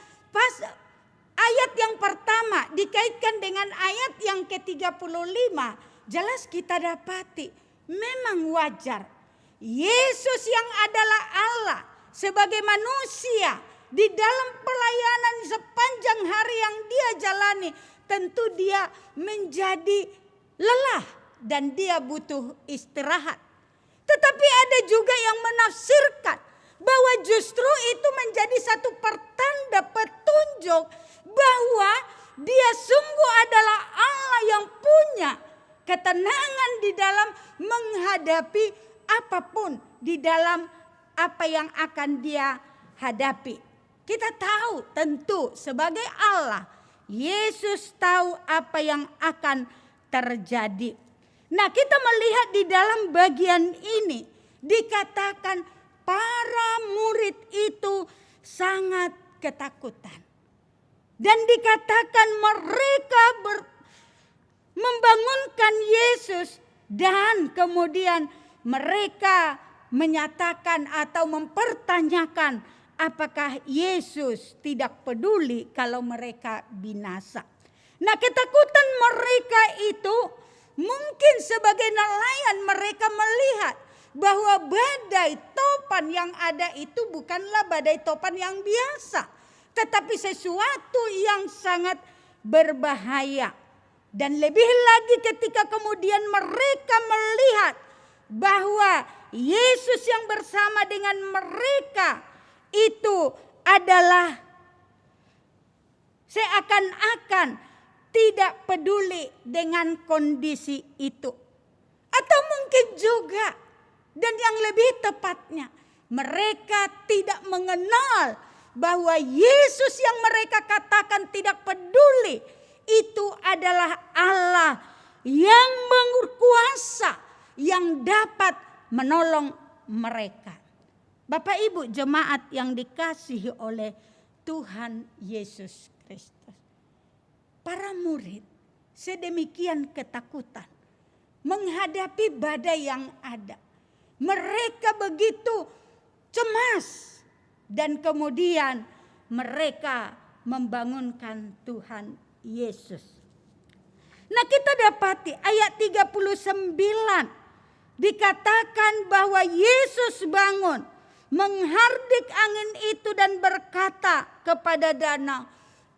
ayat yang pertama, dikaitkan dengan ayat yang ke-35, jelas kita dapati memang wajar. Yesus yang adalah Allah sebagai manusia di dalam pelayanan sepanjang hari yang dia jalani, tentu dia menjadi lelah dan dia butuh istirahat. Tetapi ada juga yang menafsirkan bahwa justru itu menjadi satu pertanda petunjuk bahwa Dia sungguh adalah Allah yang punya ketenangan di dalam menghadapi apapun, di dalam apa yang akan Dia hadapi. Kita tahu tentu sebagai Allah, Yesus tahu apa yang akan terjadi. Nah, kita melihat di dalam bagian ini dikatakan para murid itu sangat ketakutan. Dan dikatakan mereka membangunkan Yesus dan kemudian mereka menyatakan atau mempertanyakan apakah Yesus tidak peduli kalau mereka binasa. Nah, ketakutan mereka itu mungkin sebagai nelayan mereka melihat bahwa badai topan yang ada itu bukanlah badai topan yang biasa, tetapi sesuatu yang sangat berbahaya. Dan lebih lagi ketika kemudian mereka melihat bahwa Yesus yang bersama dengan mereka itu adalah seakan-akan tidak peduli dengan kondisi itu. Atau mungkin juga, dan yang lebih tepatnya, mereka tidak mengenal bahwa Yesus yang mereka katakan tidak peduli itu adalah Allah yang berkuasa, yang dapat menolong mereka. Bapak Ibu jemaat yang dikasihi oleh Tuhan Yesus Kristus. Para murid sedemikian ketakutan menghadapi badai yang ada. Mereka begitu cemas dan kemudian mereka membangunkan Tuhan Yesus. Nah, kita dapati ayat 39 dikatakan bahwa Yesus bangun, menghardik angin itu dan berkata kepada danau,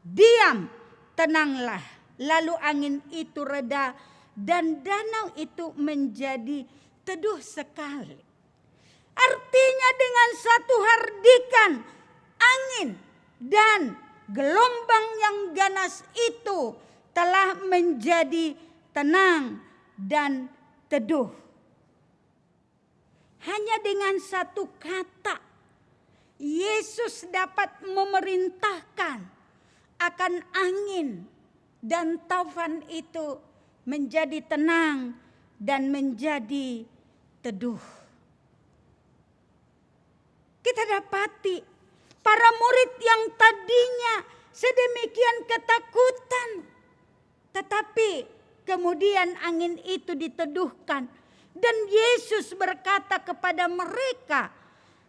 "Diam, tenanglah." Lalu angin itu reda dan danau itu menjadi teduh sekali. Artinya dengan satu hardikan angin dan gelombang yang ganas itu telah menjadi tenang dan teduh. Hanya dengan satu kata Yesus dapat memerintahkan akan angin dan taufan itu menjadi tenang dan menjadi teduh. Kita dapati para murid yang tadinya sedemikian ketakutan, tetapi kemudian angin itu diteduhkan dan Yesus berkata kepada mereka,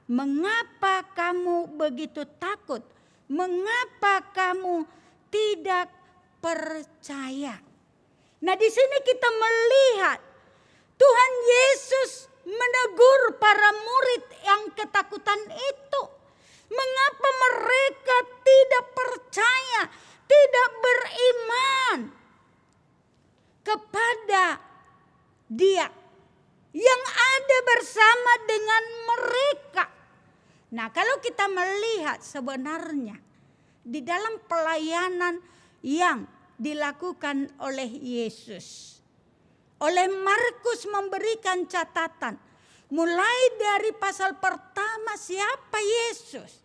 "Mengapa kamu begitu takut? Mengapa kamu tidak percaya?" Nah, di sini kita melihat Tuhan Yesus menegur para murid yang ketakutan itu. Mengapa mereka tidak percaya, tidak beriman kepada Dia yang ada bersama dengan mereka. Nah, kalau kita melihat sebenarnya di dalam pelayanan yang dilakukan oleh Yesus, oleh Markus memberikan catatan mulai dari pasal pertama siapa Yesus,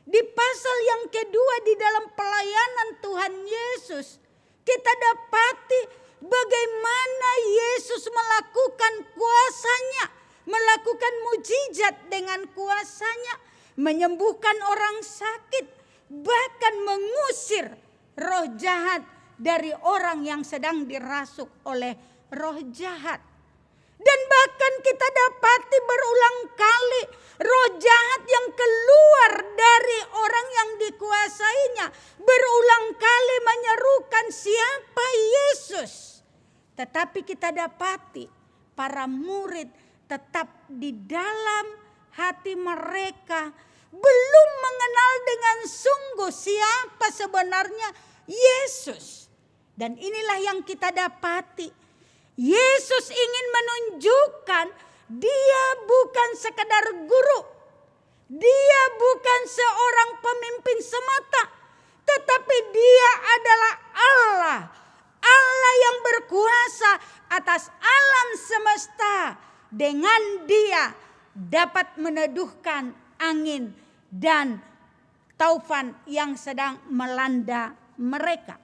di pasal yang kedua di dalam pelayanan Tuhan Yesus kita dapati bagaimana Yesus melakukan kuasanya, melakukan mujizat dengan kuasanya, menyembuhkan orang sakit, bahkan mengusir roh jahat dari orang yang sedang dirasuk oleh roh jahat. Dan bahkan kita dapati berulang kali roh jahat yang keluar dari orang yang dikuasainya berulang kali menyerukan siapa Yesus. Tetapi kita dapati para murid tetap di dalam hati mereka belum mengenal dengan sungguh siapa sebenarnya Yesus. Dan inilah yang kita dapati. Yesus ingin menunjukkan Dia bukan sekadar guru. Dia bukan seorang pemimpin semata. Tetapi Dia dengan Dia dapat meneduhkan angin dan taufan yang sedang melanda mereka.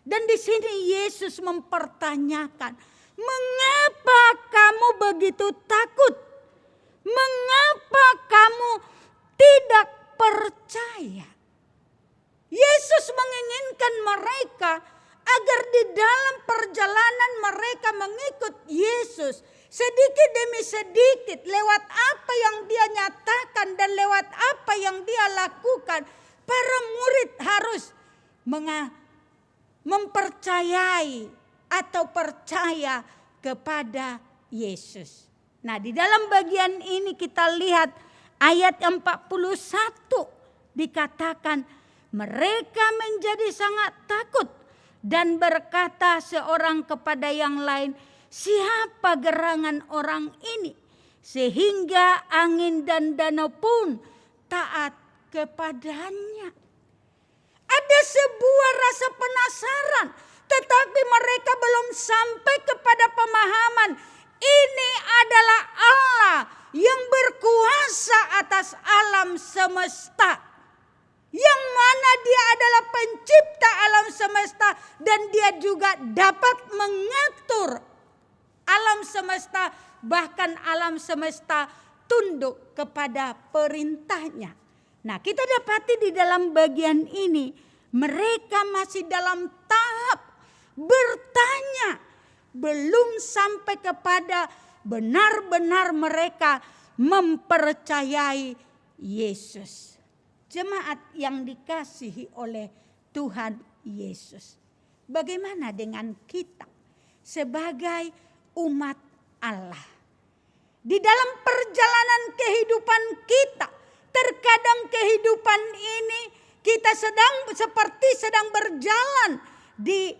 Dan di sini Yesus mempertanyakan, mengapa kamu begitu takut? Mengapa kamu tidak percaya? Yesus menginginkan mereka agar di dalam perjalanan mereka mengikut Yesus sedikit demi sedikit lewat apa yang Dia nyatakan dan lewat apa yang Dia lakukan. Para murid harus mempercayai atau percaya kepada Yesus. Nah, di dalam bagian ini kita lihat ayat 41 dikatakan mereka menjadi sangat takut dan berkata seorang kepada yang lain, siapa gerangan orang ini sehingga angin dan danau pun taat kepadanya. Ada sebuah rasa penasaran, tetapi mereka belum sampai kepada pemahaman ini adalah Allah yang berkuasa atas alam semesta. Yang mana Dia adalah pencipta alam semesta dan Dia juga dapat mengatur alam semesta, bahkan alam semesta tunduk kepada perintahnya. Nah, kita dapati di dalam bagian ini mereka masih dalam tahap bertanya, belum sampai kepada benar-benar mereka mempercayai Yesus. Jemaat yang dikasihi oleh Tuhan Yesus. Bagaimana dengan kita sebagai umat Allah? Di dalam perjalanan kehidupan kita, terkadang kehidupan ini kita sedang berjalan di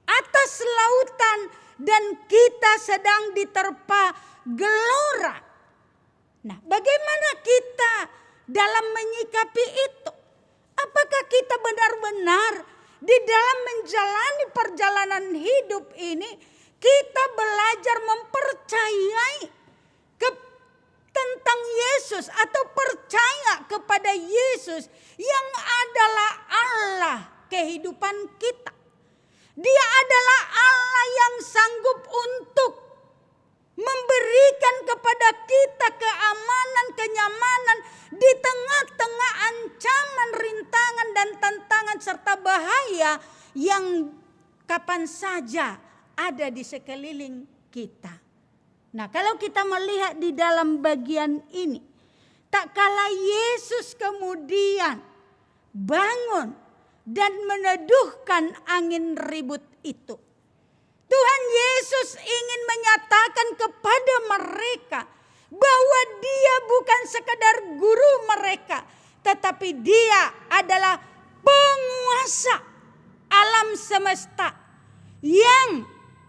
atas lautan dan kita sedang diterpa gelora. Nah, bagaimana kita dalam menyikapi itu? Apakah kita benar-benar di dalam menjalani perjalanan hidup ini kita belajar mempercayai tentang Yesus atau percaya kepada Yesus yang adalah Allah kehidupan kita? Dia adalah Allah yang sanggup untuk memberikan kepada kita keamanan, kenyamanan di tengah-tengah ancaman, rintangan dan tantangan serta bahaya yang kapan saja ada di sekeliling kita. Nah, kalau kita melihat di dalam bagian ini, tak kala Yesus kemudian bangun dan meneduhkan angin ribut itu, Tuhan Yesus ingin menyatakan kepada mereka bahwa Dia bukan sekedar guru mereka, tetapi Dia adalah penguasa alam semesta yang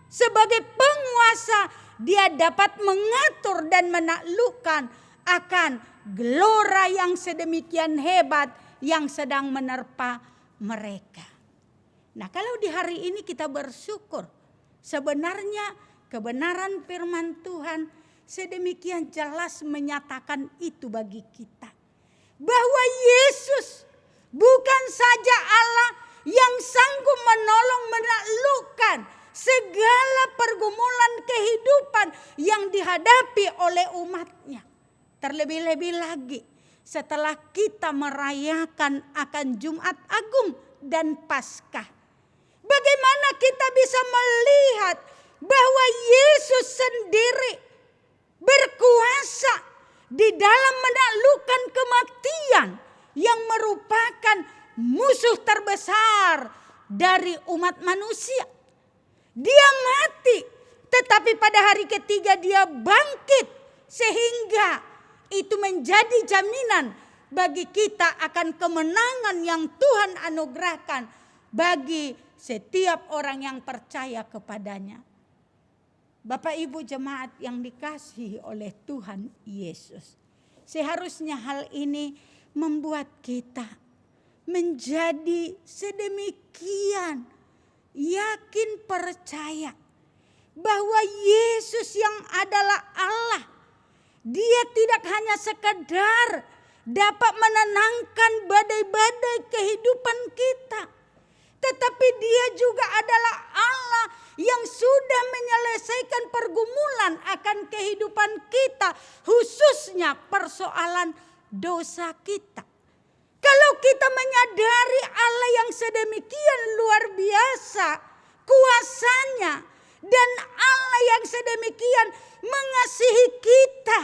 sebagai penguasa Dia dapat mengatur dan menaklukkan akan gelora yang sedemikian hebat yang sedang menerpa mereka. Nah, kalau di hari ini kita bersyukur, sebenarnya kebenaran firman Tuhan sedemikian jelas menyatakan itu bagi kita. Bahwa Yesus bukan saja Allah yang sanggup menolong menaklukkan segala pergumulan kehidupan yang dihadapi oleh umatnya. Terlebih-lebih lagi setelah kita merayakan akan Jumat Agung dan Paskah. Bagaimana kita bisa melihat bahwa Yesus sendiri berkuasa di dalam menaklukkan kematian yang merupakan musuh terbesar dari umat manusia. Dia mati, tetapi pada hari ketiga Dia bangkit, sehingga itu menjadi jaminan bagi kita akan kemenangan yang Tuhan anugerahkan bagi setiap orang yang percaya kepadanya. Bapak Ibu jemaat yang dikasihi oleh Tuhan Yesus, seharusnya hal ini membuat kita menjadi sedemikian yakin percaya bahwa Yesus yang adalah Allah Dia tidak hanya sekedar dapat menenangkan badai-badai kehidupan kita, tetapi Dia juga adalah Allah yang sudah menyelesaikan pergumulan akan kehidupan kita, khususnya persoalan dosa kita. Kalau kita menyadari Allah yang sedemikian luar biasa kuasanya, dan Allah yang sedemikian mengasihi kita,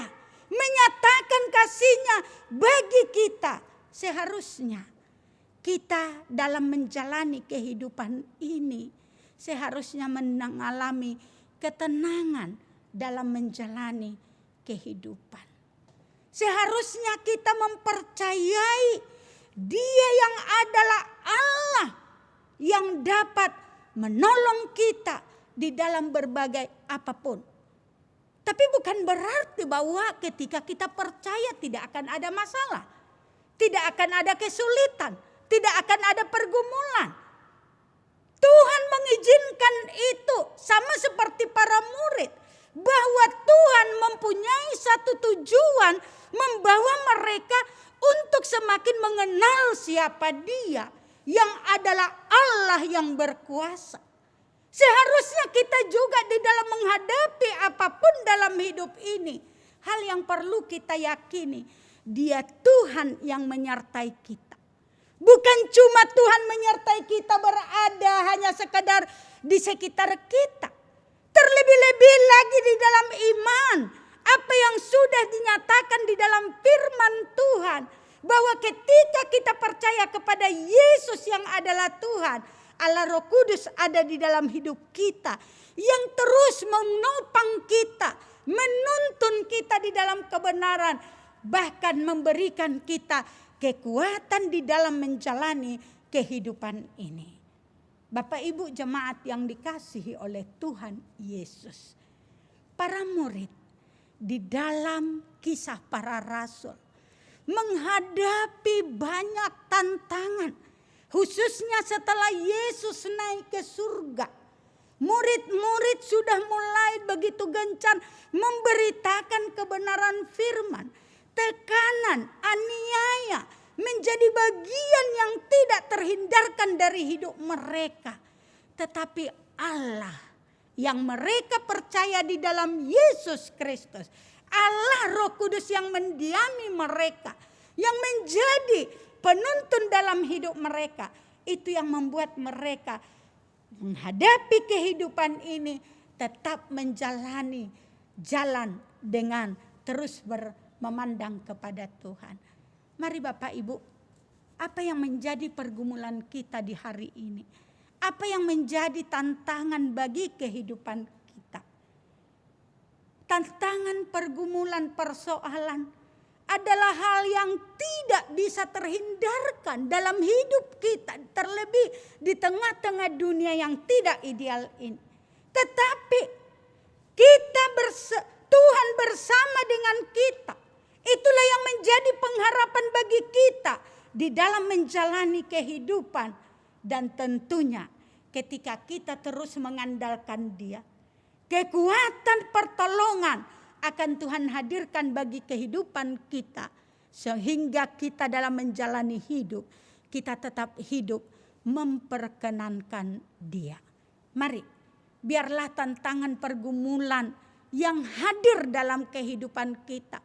menyatakan kasih-Nya bagi kita, seharusnya kita dalam menjalani kehidupan ini seharusnya mengalami ketenangan dalam menjalani kehidupan. Seharusnya kita mempercayai Dia yang adalah Allah yang dapat menolong kita di dalam berbagai apapun. Tapi bukan berarti bahwa ketika kita percaya tidak akan ada masalah, tidak akan ada kesulitan, tidak akan ada pergumulan. Tuhan mengizinkan itu sama seperti para murid, bahwa Tuhan mempunyai satu tujuan membawa mereka untuk semakin mengenal siapa Dia yang adalah Allah yang berkuasa. Seharusnya kita juga di dalam menghadapi apapun dalam hidup ini, hal yang perlu kita yakini, Dia Tuhan yang menyertai kita. Bukan cuma Tuhan menyertai kita berada hanya sekadar di sekitar kita. Terlebih-lebih lagi di dalam iman, apa yang sudah dinyatakan di dalam firman Tuhan, bahwa ketika kita percaya kepada Yesus yang adalah Tuhan, Allah Roh Kudus ada di dalam hidup kita, yang terus menopang kita, menuntun kita di dalam kebenaran, bahkan memberikan kita kekuatan di dalam menjalani kehidupan ini. Bapak Ibu jemaat yang dikasihi oleh Tuhan Yesus, para murid di dalam Kisah Para Rasul menghadapi banyak tantangan, khususnya setelah Yesus naik ke surga. Murid-murid sudah mulai begitu gencar memberitakan kebenaran firman. Tekanan, aniaya menjadi bagian yang tidak terhindarkan dari hidup mereka. Tetapi Allah yang mereka percaya di dalam Yesus Kristus, Allah Roh Kudus yang mendiami mereka, yang menjadi penuntun dalam hidup mereka, itu yang membuat mereka menghadapi kehidupan ini tetap menjalani jalan dengan terus memandang kepada Tuhan. Mari Bapak Ibu, apa yang menjadi pergumulan kita di hari ini? Apa yang menjadi tantangan bagi kehidupan kita? Tantangan, pergumulan, persoalan adalah hal yang tidak bisa terhindarkan dalam hidup kita, terlebih di tengah-tengah dunia yang tidak ideal ini. Tetapi kita Tuhan bersama dengan kita. Itulah yang menjadi pengharapan bagi kita di dalam menjalani kehidupan, dan tentunya ketika kita terus mengandalkan Dia, kekuatan pertolongan akan Tuhan hadirkan bagi kehidupan kita, sehingga kita dalam menjalani hidup, kita tetap hidup memperkenankan Dia. Mari, biarlah tantangan pergumulan yang hadir dalam kehidupan kita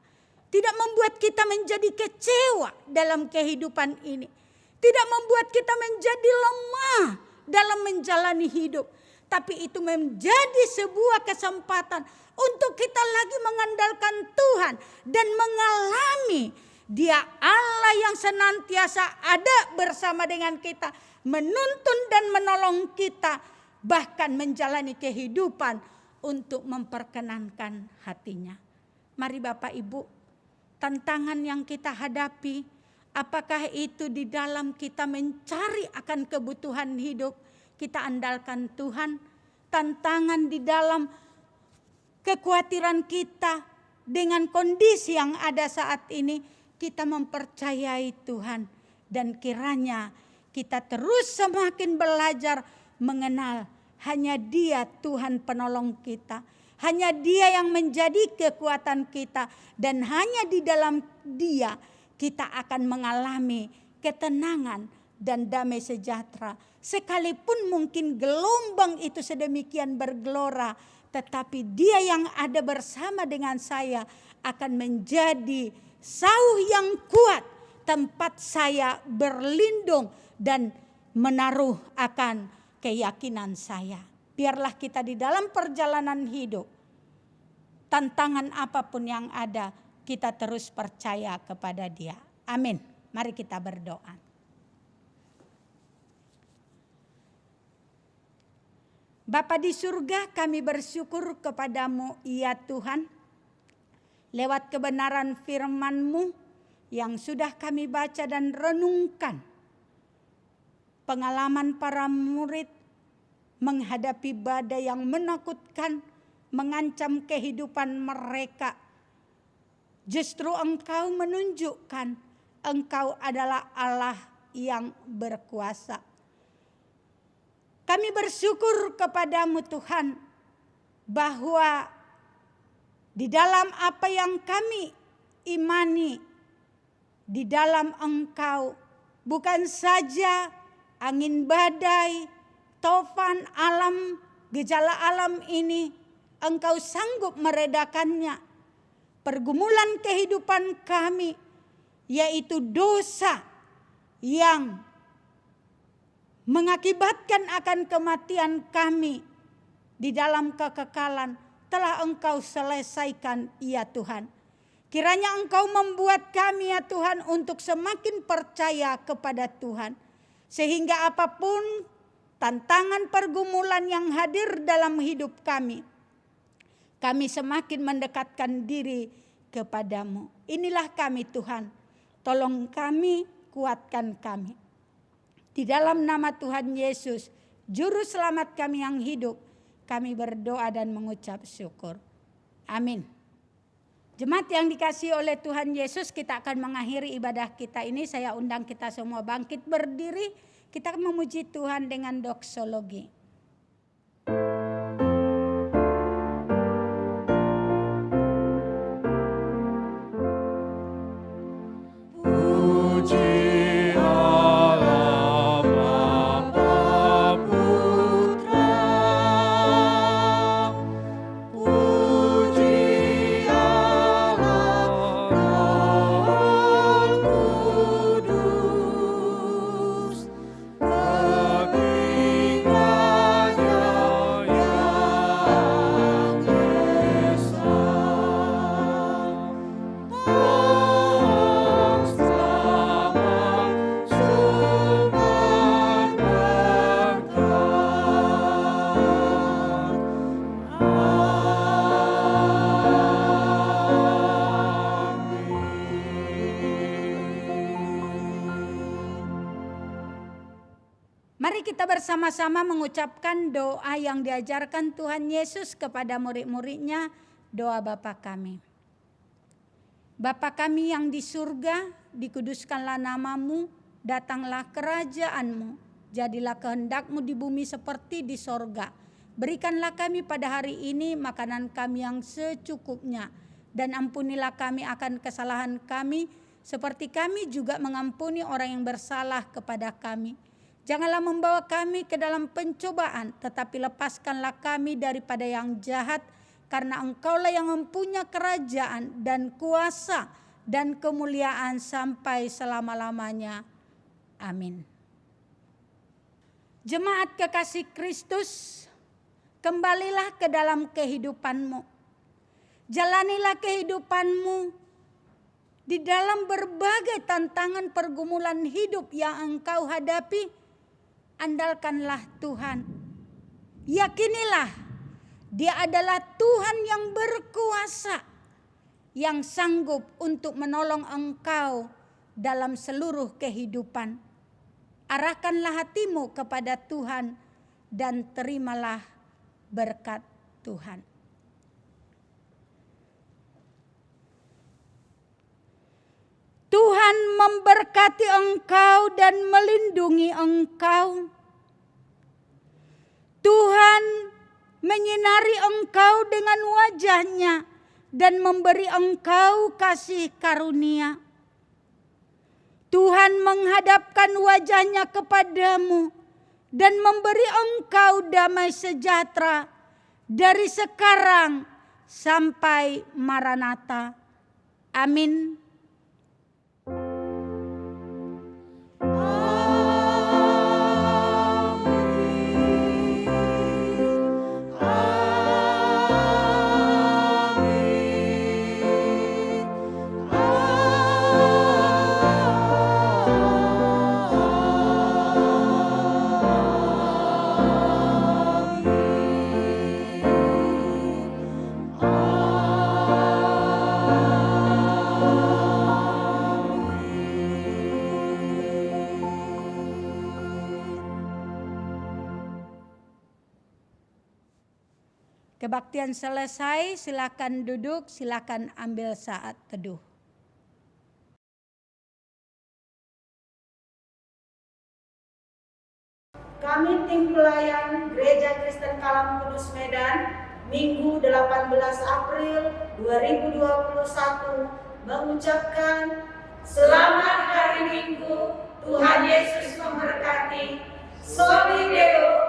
tidak membuat kita menjadi kecewa dalam kehidupan ini, tidak membuat kita menjadi lemah dalam menjalani hidup, tapi itu menjadi sebuah kesempatan untuk kita lagi mengandalkan Tuhan dan mengalami Dia Allah yang senantiasa ada bersama dengan kita, menuntun dan menolong kita, bahkan menjalani kehidupan untuk memperkenankan hati-Nya. Mari Bapak Ibu, tantangan yang kita hadapi, apakah itu di dalam kita mencari akan kebutuhan hidup, kita andalkan Tuhan. Tantangan di dalam kekhawatiran kita dengan kondisi yang ada saat ini, kita mempercayai Tuhan. Dan kiranya kita terus semakin belajar mengenal hanya Dia Tuhan penolong kita. Hanya Dia yang menjadi kekuatan kita, dan hanya di dalam Dia kita akan mengalami ketenangan dan damai sejahtera. Sekalipun mungkin gelombang itu sedemikian bergelora, tetapi Dia yang ada bersama dengan saya akan menjadi sauh yang kuat, tempat saya berlindung dan menaruh akan keyakinan saya. Biarlah kita di dalam perjalanan hidup, tantangan apapun yang ada, kita terus percaya kepada Dia. Amin. Mari kita berdoa. Bapa di surga, kami bersyukur kepadamu ya Tuhan, lewat kebenaran firman-Mu yang sudah kami baca dan renungkan. Pengalaman para murid menghadapi badai yang menakutkan, mengancam kehidupan mereka. Justru Engkau menunjukkan Engkau adalah Allah yang berkuasa. Kami bersyukur kepadamu Tuhan, bahwa di dalam apa yang kami imani, di dalam Engkau bukan saja angin badai, tofan alam, gejala alam ini Engkau sanggup meredakannya. Pergumulan kehidupan kami, yaitu dosa yang mengakibatkan akan kematian kami di dalam kekekalan, telah Engkau selesaikan ya Tuhan. Kiranya Engkau membuat kami ya Tuhan untuk semakin percaya kepada Tuhan, sehingga apapun tantangan pergumulan yang hadir dalam hidup kami semakin mendekatkan diri kepadamu. Inilah kami Tuhan, tolong kami, kuatkan kami. Di dalam nama Tuhan Yesus, Juru Selamat kami yang hidup, kami berdoa dan mengucap syukur. Amin. Jemaat yang dikasihi oleh Tuhan Yesus, kita akan mengakhiri ibadah kita ini. Saya undang kita semua bangkit berdiri. Kita memuji Tuhan dengan doksologi. Mari kita bersama-sama mengucapkan doa yang diajarkan Tuhan Yesus kepada murid-muridnya, doa Bapa kami. Bapa kami yang di surga, dikuduskanlah namamu, datanglah kerajaanmu, jadilah kehendak-Mu di bumi seperti di sorga. Berikanlah kami pada hari ini makanan kami yang secukupnya, dan ampunilah kami akan kesalahan kami, seperti kami juga mengampuni orang yang bersalah kepada kami. Janganlah membawa kami ke dalam pencobaan, tetapi lepaskanlah kami daripada yang jahat, karena Engkaulah yang mempunyai kerajaan dan kuasa dan kemuliaan sampai selama-lamanya. Amin. Jemaat kekasih Kristus, kembalilah ke dalam kehidupanmu. Jalanilah kehidupanmu di dalam berbagai tantangan pergumulan hidup yang engkau hadapi. Andalkanlah Tuhan. Yakinilah Dia adalah Tuhan yang berkuasa, yang sanggup untuk menolong engkau dalam seluruh kehidupan. Arahkanlah hatimu kepada Tuhan dan terimalah berkat Tuhan. Tuhan memberkati engkau dan melindungi engkau. Tuhan menyinari engkau dengan wajahnya, dan memberi engkau kasih karunia. Tuhan menghadapkan wajahnya kepadamu dan memberi engkau damai sejahtera dari sekarang sampai Maranatha. Amin. Kebaktian selesai, silakan duduk, silakan ambil saat teduh. Kami tim pelayan Gereja Kristen Kalam Kudus Medan, Minggu 18 April 2021 mengucapkan Selamat Hari Minggu, Tuhan Yesus memberkati. Soli Deo.